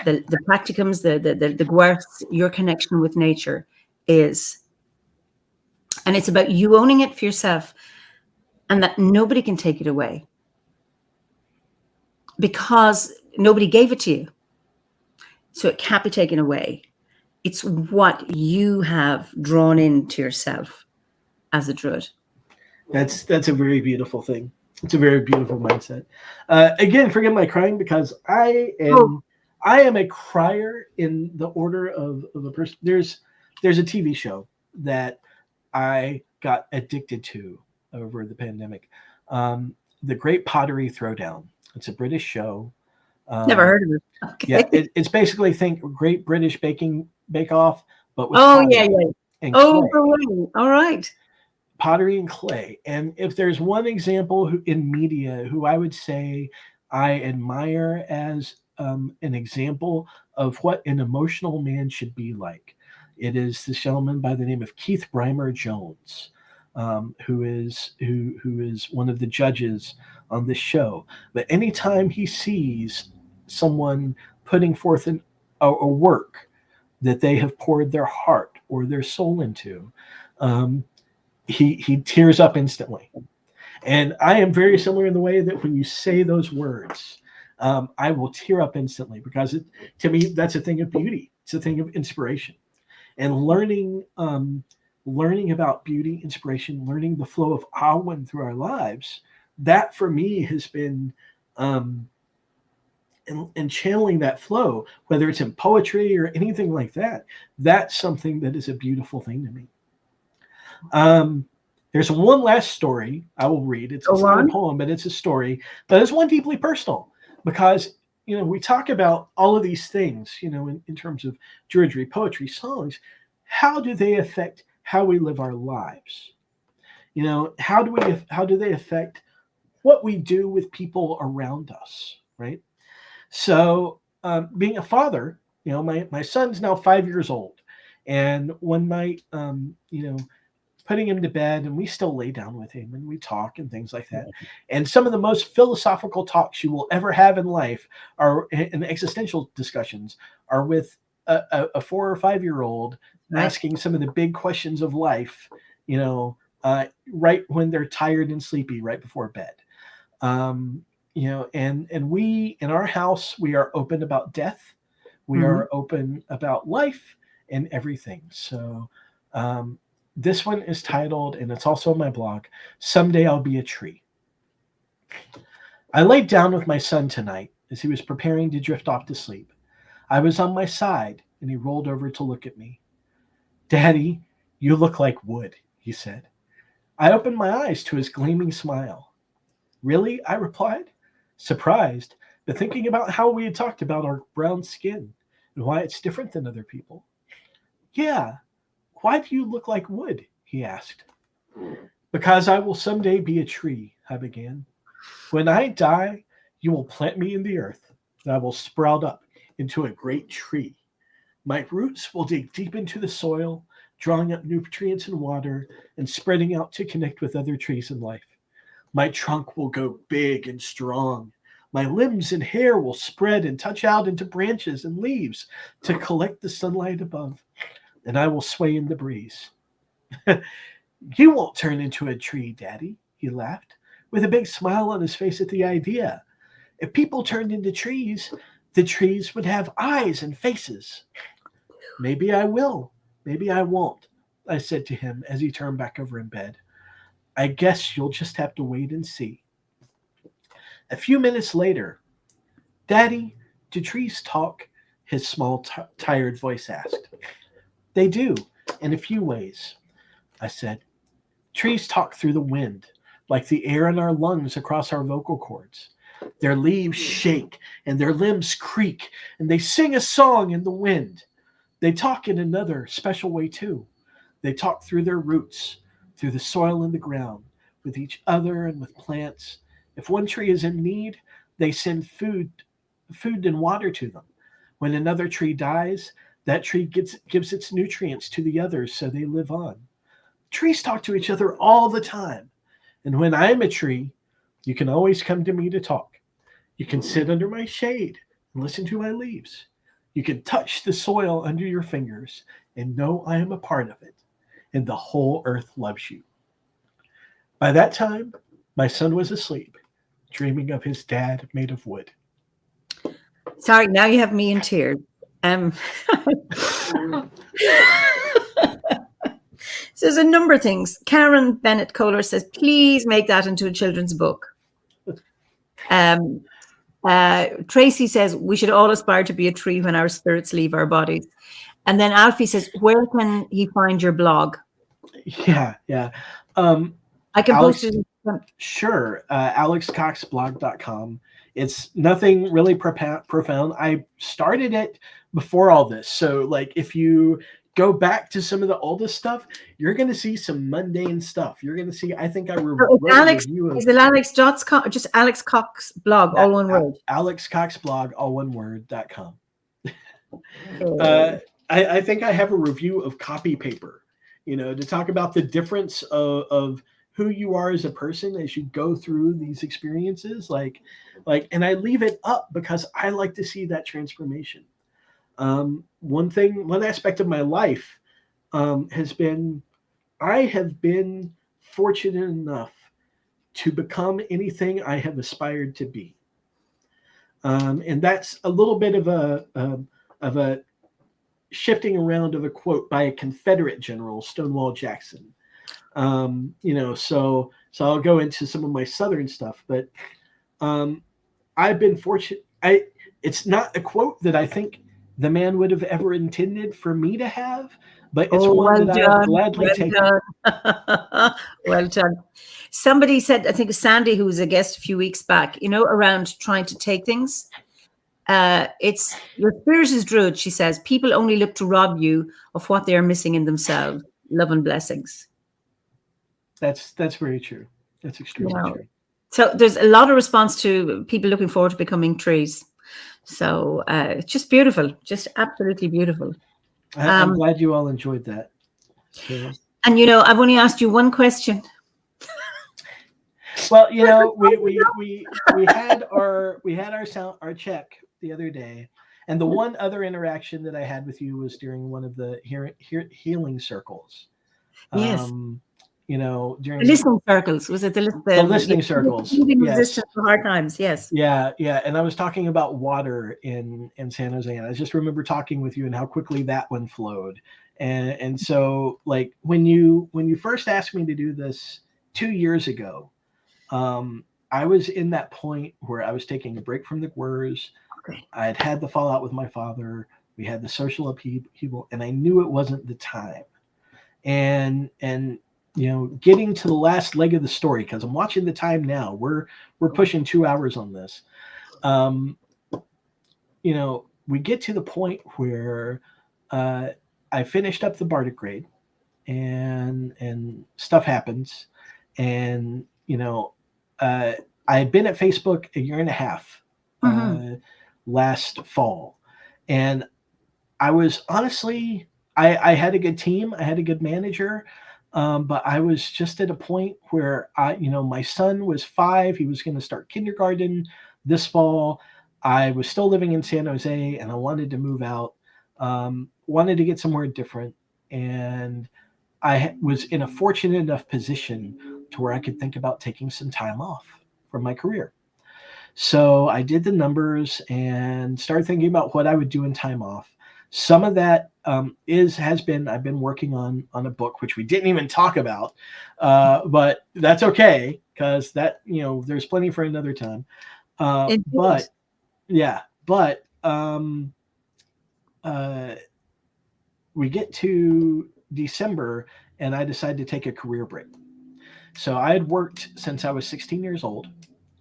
the practicums, the gwerths, your connection with nature is. And it's about you owning it for yourself, and that nobody can take it away because nobody gave it to you. So it can't be taken away. It's what you have drawn into yourself as a druid. That's a very beautiful thing. It's a very beautiful mindset. Again, forgive my crying because I am a crier in the order of a person. There's a TV show that I got addicted to over the pandemic. The Great Pottery Throwdown. It's a British show. Never heard of it. Okay. Yeah, it's basically think Great British Bake Off, but with and clay. All right. Pottery and clay. And if there's one example in media who I would say I admire as an example of what an emotional man should be like, it is this gentleman by the name of Keith Brymer Jones, who is one of the judges on this show. But anytime he sees someone putting forth a work that they have poured their heart or their soul into, he tears up instantly. And I am very similar in the way that when you say those words, I will tear up instantly because to me, that's a thing of beauty. It's a thing of inspiration. And learning about beauty, inspiration, learning the flow of Awen through our lives, that for me has been, and channeling that flow, whether it's in poetry or anything like that, that's something that is a beautiful thing to me. There's one last story I will read. It's not a poem, but it's a story, but it's one deeply personal because, we talk about all of these things, in terms of druidry, poetry, songs. How do they affect how we live our lives? How do they affect what we do with people around us, right? So being a father, my son's now 5 years old, and one night, putting him to bed, and we still lay down with him and we talk and things like that. And some of the most philosophical talks you will ever have in life are in existential discussions are with a 4 or 5 year old asking some of the big questions of life, right when they're tired and sleepy, right before bed. And we in our house, we are open about death. We are open about life and everything. So this one is titled, and it's also on my blog, Someday I'll Be a Tree. I laid down with my son tonight as he was preparing to drift off to sleep. I was on my side, and he rolled over to look at me. Daddy, you look like wood, he said. I opened my eyes to his gleaming smile. Really? I replied, surprised, but thinking about how we had talked about our brown skin and why it's different than other people. Yeah, why do you look like wood? He asked. Because I will someday be a tree, I began. When I die, you will plant me in the earth, and I will sprout up into a great tree. My roots will dig deep into the soil, drawing up nutrients and water, and spreading out to connect with other trees in life. My trunk will go big and strong. My limbs and hair will spread and touch out into branches and leaves to collect the sunlight above, and I will sway in the breeze. You won't turn into a tree, Daddy, he laughed, with a big smile on his face at the idea. If people turned into trees, the trees would have eyes and faces. Maybe I will, maybe I won't, I said to him as he turned back over in bed. I guess you'll just have to wait and see. A few minutes later, Daddy, do trees talk? His small, tired voice asked. They do, in a few ways, I said. Trees talk through the wind, like the air in our lungs across our vocal cords. Their leaves shake and their limbs creak, and they sing a song in the wind. They talk in another special way too. They talk through their roots, through the soil and the ground, with each other and with plants. If one tree is in need, they send food and water to them. When another tree dies, that tree gives its nutrients to the others so they live on. Trees talk to each other all the time. And when I'm a tree, you can always come to me to talk. You can sit under my shade and listen to my leaves. You can touch the soil under your fingers and know I am a part of it. And the whole earth loves you. By that time, my son was asleep, dreaming of his dad made of wood. Sorry, now you have me in tears. So there's a number of things. Karen Bennett Kohler says, please make that into a children's book. Tracy says, we should all aspire to be a tree when our spirits leave our bodies. And then Alfie says, where can he find your blog? Yeah. I can post it. Sure. AlexCoxblog.com. It's nothing really profound. I started it before all this. So like if you go back to some of the oldest stuff, you're going to see some mundane stuff. You're going to see, I think I wrote a review of... Is it Alex.com, just Alex Cox blog, all one word? AlexCoxblog, all one word.com. I think I have a review of Copy Paper, to talk about the difference of who you are as a person as you go through these experiences. And I leave it up because I like to see that transformation. One aspect of my life has been, I have been fortunate enough to become anything I have aspired to be. And that's a little bit of a shifting around of a quote by a Confederate general, Stonewall Jackson. So I'll go into some of my Southern stuff, but I've been fortunate. It's not a quote that I think the man would have ever intended for me to have, but it's one that I'll gladly take. Well done. Somebody said, I think Sandy, who was a guest a few weeks back, around trying to take things. It's your spirit is druid, she says. People only look to rob you of what they are missing in themselves. Love and blessings. That's very true. That's extremely true. So there's a lot of response to people looking forward to becoming trees. So it's just beautiful, just absolutely beautiful. I'm glad you all enjoyed that. So. And I've only asked you one question. Well, we had our check the other day, and the one other interaction that I had with you was during one of the healing circles. Yes. during The listening circles. Was it the listening circles? Yes. Resistance to hard times. Yes. Yeah. And I was talking about water in San Jose, and I just remember talking with you and how quickly that one flowed. And so, like, when you first asked me to do this 2 years ago, I was in that point where I was taking a break from the Gwers. Okay. I had the fallout with my father. We had the social upheaval, and I knew it wasn't the time. And getting to the last leg of the story, because I'm watching the time now. We're pushing 2 hours on this. We get to the point where I finished up the Bardic grade, and stuff happens, and I had been at Facebook a year and a half last fall, and I was honestly, I had a good team, I had a good manager, but I was just at a point where my son was 5, he was going to start kindergarten this fall. I was still living in San Jose, and I wanted to move out, wanted to get somewhere different, and I was in a fortunate enough position to where I could think about taking some time off from my career. So I did the numbers and started thinking about what I would do in time off. Some of that I've been working on a book, which we didn't even talk about, but that's okay, because that, there's plenty for another time. But we get to December, and I decided to take a career break. So I had worked since I was 16 years old,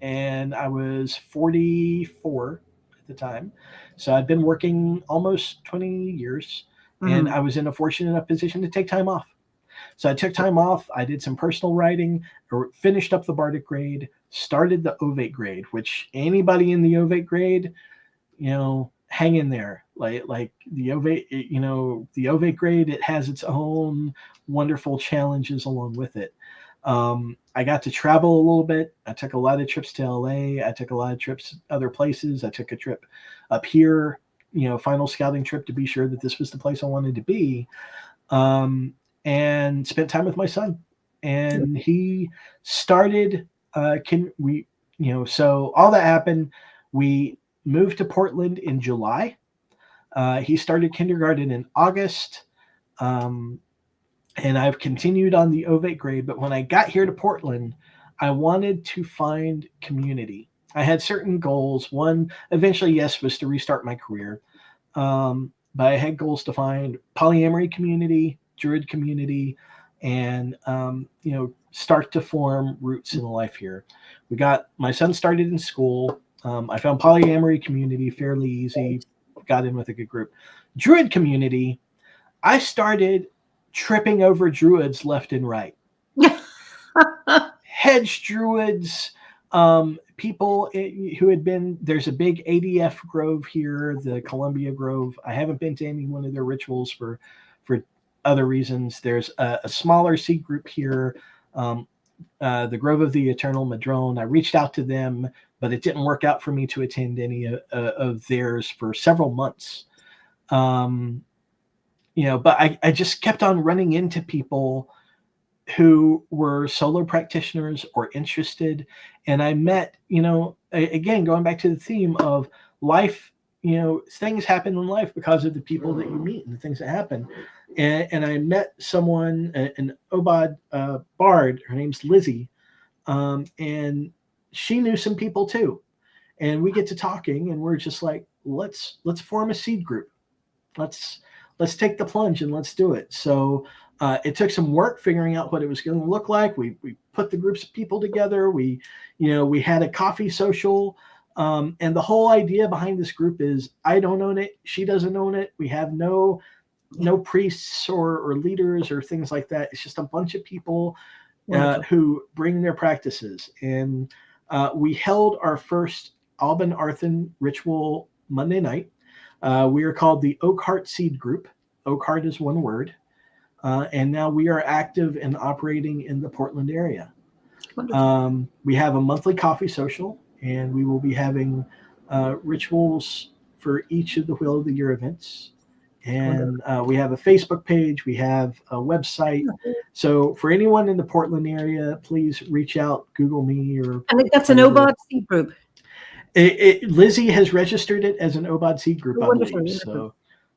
and I was 44 at the time. So I'd been working almost 20 years, and I was in a fortunate enough position to take time off. So I took time off. I did some personal writing, or finished up the Bardic grade, started the Ovate grade, which anybody in the Ovate grade, hang in there. Like the Ovate, the Ovate grade, it has its own wonderful challenges along with it. I got to travel a little bit. I took a lot of trips to LA. I took a lot of trips other places. I took a trip up here, final scouting trip to be sure that this was the place I wanted to be, and spent time with my son. And he started, so all that happened. We moved to Portland in July. He started kindergarten in August. And I've continued on the Ovate grade, but when I got here to Portland, I wanted to find community. I had certain goals. One, eventually, yes, was to restart my career. But I had goals to find polyamory community, druid community, and, start to form roots in life here. My son started in school. I found polyamory community fairly easy, got in with a good group. Druid community, I started tripping over druids left and right. Hedge druids, people who had been, there's a big ADF grove here, the Columbia Grove. I haven't been to any one of their rituals for other reasons. There's a smaller seed group here, the Grove of the Eternal Madrone. I reached out to them, but it didn't work out for me to attend any of theirs for several months. But I just kept on running into people who were solo practitioners or interested. And I met, again, going back to the theme of life, things happen in life because of the people that you meet and the things that happen. And I met someone, an Obad Bard, her name's Lizzie, and she knew some people too. And we get to talking, and we're just like, let's form a seed group. Let's take the plunge and let's do it. So it took some work figuring out what it was going to look like. We put the groups of people together. We had a coffee social. And the whole idea behind this group is I don't own it. She doesn't own it. We have no priests or leaders or things like that. It's just a bunch of people who bring their practices. And we held our first Alban Arthan ritual Monday night. We are called the Oak Heart Seed Group. Oak Heart is one word. And now we are active and operating in the Portland area. We have a monthly coffee social, and we will be having rituals for each of the Wheel of the Year events. And we have a Facebook page. We have a website. So for anyone in the Portland area, please reach out, Google me, or. And that's an whatever. OBOD seed group. Lizzie has registered it as an OBOD seed group, I believe. Wonderful. So,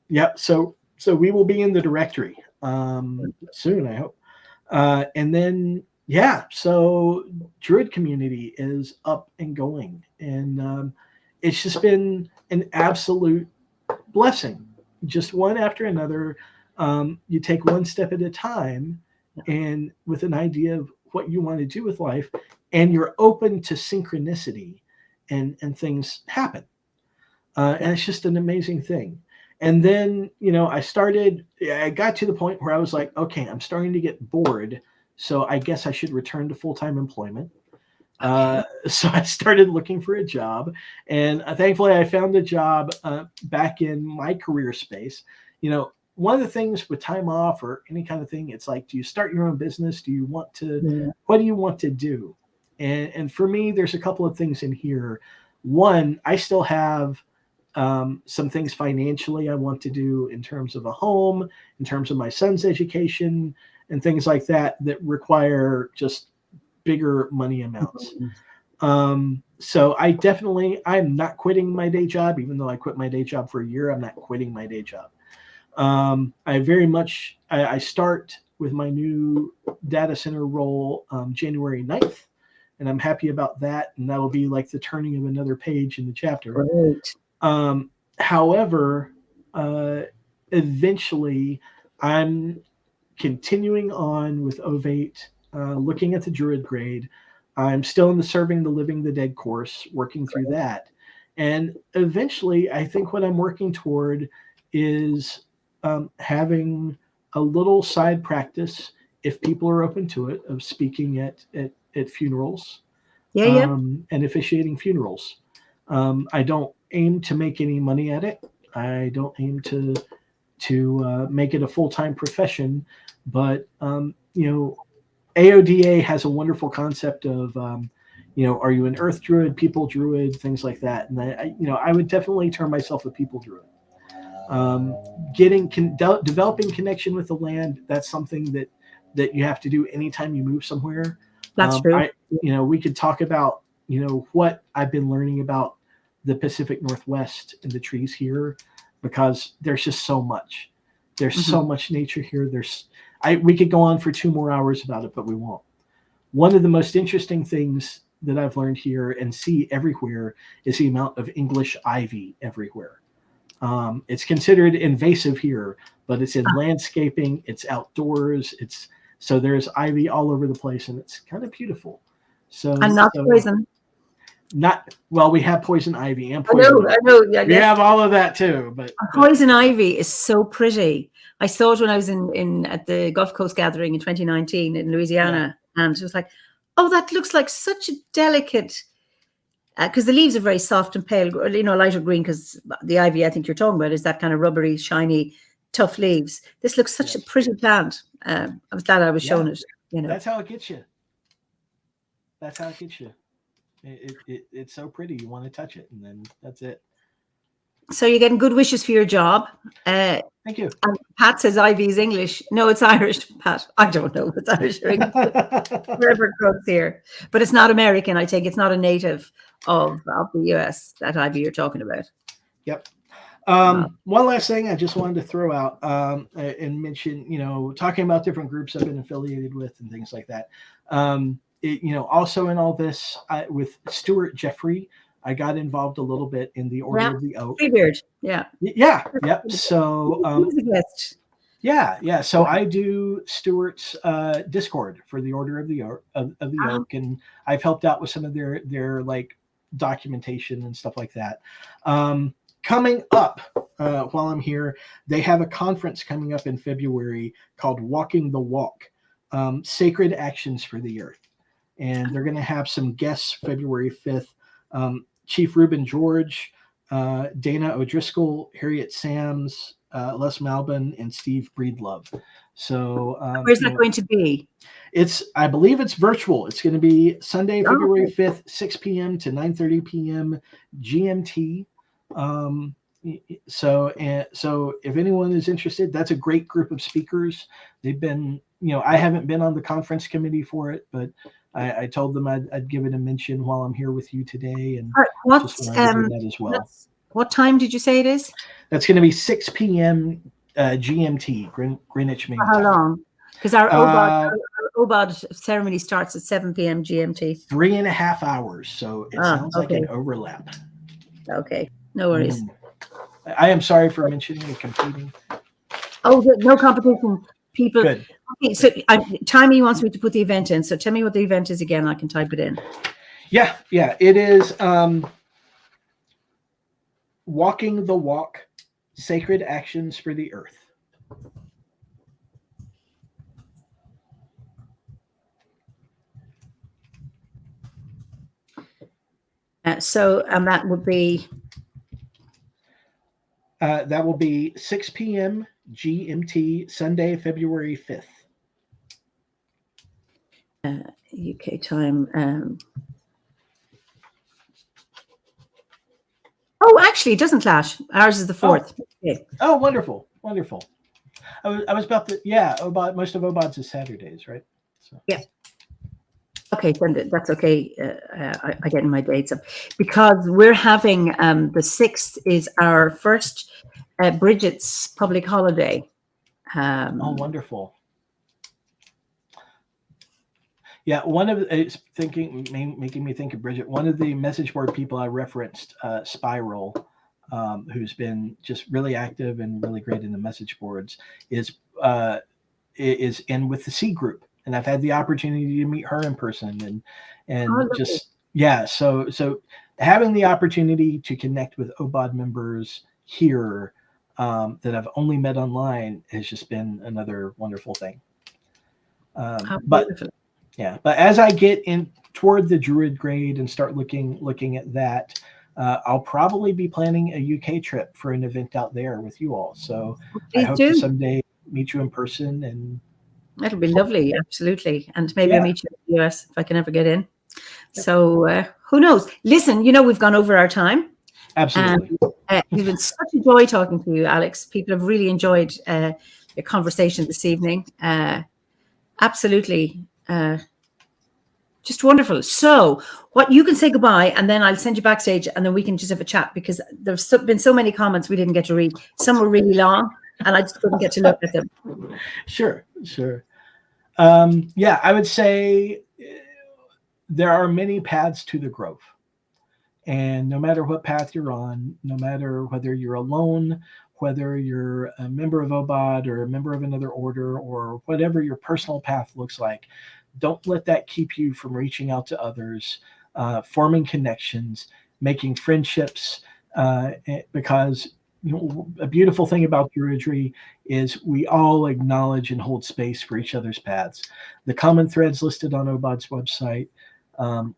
yeah. So we will be in the directory soon, I hope. And then, yeah. So Druid community is up and going, and it's just been an absolute blessing. Just one after another. You take one step at a time, and with an idea of what you want to do with life, and you're open to synchronicity, and things happen. And it's just an amazing thing. And then, I got to the point where I was like, okay, I'm starting to get bored, so I guess I should return to full-time employment. So I started looking for a job, and thankfully I found a job back in my career space. One of the things with time off or any kind of thing, it's like, do you start your own business? Do you want to, what do you want to do? And for me, there's a couple of things in here. One, I still have some things financially I want to do in terms of a home, in terms of my son's education, and things like that require just bigger money amounts. So I'm not quitting my day job, even though I quit my day job for a year. I'm not quitting my day job. I start with my new data center role January 9th, and I'm happy about that. And that'll be like the turning of another page in the chapter. Right. However, eventually I'm continuing on with Ovate, looking at the Druid grade. I'm still in the Serving the Living the Dead course, working through that. And eventually, I think what I'm working toward is having a little side practice, if people are open to it, of speaking at funerals and officiating funerals. I don't aim to make any money at it. I don't aim to make it a full-time profession, but AODA has a wonderful concept of, are you an earth druid, people druid, things like that. And I would definitely term myself a people druid. Developing connection with the land, that's something that you have to do anytime you move somewhere. That's true. We could talk about, what I've been learning about the Pacific Northwest and the trees here, because there's just so much. There's so much nature here. We could go on for 2 more hours about it, but we won't. One of the most interesting things that I've learned here and see everywhere is the amount of English ivy everywhere. It's considered invasive here, but it's in landscaping, it's outdoors, so there's ivy all over the place, and it's kind of beautiful. And not poison. We have poison ivy and poison. I know. Yeah, we have all of that too, but poison ivy is so pretty. I saw it when I was at the Gulf Coast Gathering in 2019 in Louisiana, and it was like, oh, that looks like such a delicate. Because the leaves are very soft and pale, lighter green. Because the ivy, I think you're talking about, is that kind of rubbery, shiny, tough leaves. This looks such a pretty plant. I was glad I was shown it. That's how it gets you. It's so pretty. You want to touch it, and then that's it. So you're getting good wishes for your job. Thank you. And Pat says ivy is English. No, it's Irish, Pat. I don't know if it's Irish or English. Wherever it grows here. But it's not American, I think. It's not a native of the US, that ivy you're talking about. Yep. One last thing I just wanted to throw out and mention, talking about different groups I've been affiliated with and things like that. Also in all this, with Stuart Jeffrey, I got involved a little bit in the Order of the Oak. Freebeard, yeah. Yep. So, he's a guest. Yeah. So I do Stuart's Discord for the Order of the Oak, and I've helped out with some of their like documentation and stuff like that. Coming up while I'm here, they have a conference coming up in February called Walking the Walk, Sacred Actions for the Earth. And they're going to have some guests February 5th. Chief Reuben George, Dana O'Driscoll, Harriet Sams, Les Malbin, and Steve Breedlove. So where's that going to be? I believe it's virtual. It's going to be Sunday, February 5th, 6 p.m. to 9:30 p.m. GMT. So if anyone is interested, that's a great group of speakers. They've been, I haven't been on the conference committee for it, but I told them I'd give it a mention while I'm here with you today, and just wanted to do that as well. What time did you say it is? That's going to be 6 p.m. GMT, Greenwich Mean Time. How long? Because our OBOD ceremony starts at 7 p.m. GMT. 3.5 hours, so it sounds like an overlap. Okay, no worries. I am sorry for mentioning and competing. Oh, no competition. People. Good. Okay, so Timey wants me to put the event in. So tell me what the event is again. I can type it in. Yeah. It is Walking the Walk, Sacred Actions for the Earth. And that would be? That will be 6 p.m. GMT, Sunday, February 5th. UK time. Oh, actually, it doesn't clash. Ours is the 4th. Okay. Oh, wonderful. I was about to, most of OBOD's is Saturdays, right? So. Yeah. Okay, then that's okay. I get my dates up because we're having the 6th is our first Bridget's public holiday. Oh, wonderful. Yeah, it's making me think of Bridget. One of the message board people I referenced, Spiral, who's been just really active and really great in the message boards, is in with the C group. And I've had the opportunity to meet her in person so having the opportunity to connect with OBOD members here that I've only met online has just been another wonderful thing. But as I get in toward the Druid grade and start looking at that, I'll probably be planning a UK trip for an event out there with you all. So I hope to someday meet you in person, and that'll be lovely. Absolutely. And maybe I'll meet you in the US if I can ever get in. So who knows? Listen, we've gone over our time. Absolutely. It's been such a joy talking to you, Alex. People have really enjoyed your conversation this evening. Absolutely. Just wonderful. So what you can say goodbye, and then I'll send you backstage, and then we can just have a chat, because there's been so many comments we didn't get to read. Some were really long, and I just couldn't get to look at them. Sure. I would say there are many paths to the grove. And no matter what path you're on, no matter whether you're alone, whether you're a member of OBOD or a member of another order, or whatever your personal path looks like, don't let that keep you from reaching out to others, forming connections, making friendships, because a beautiful thing about Druidry is we all acknowledge and hold space for each other's paths. The common threads listed on OBOD's website,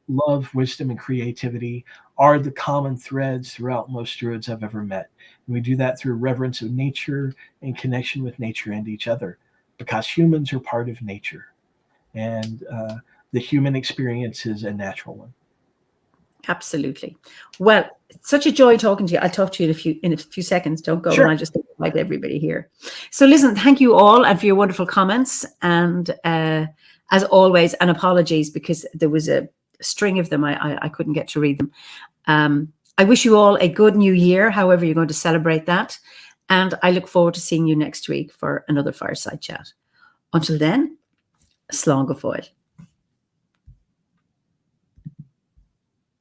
love, wisdom, and creativity, are the common threads throughout most Druids I've ever met. And we do that through reverence of nature and connection with nature and each other, because humans are part of nature. And the human experience is a natural one. Absolutely. Well, it's such a joy talking to you. I'll talk to you in a few seconds. Don't go. Sure. And I'll just invite everybody here. So listen, thank you all and for your wonderful comments. And as always, and apologies because there was a string of them. I couldn't get to read them. I wish you all a good new year, however you're going to celebrate that. And I look forward to seeing you next week for another Fireside Chat. Until then, slán go fóill.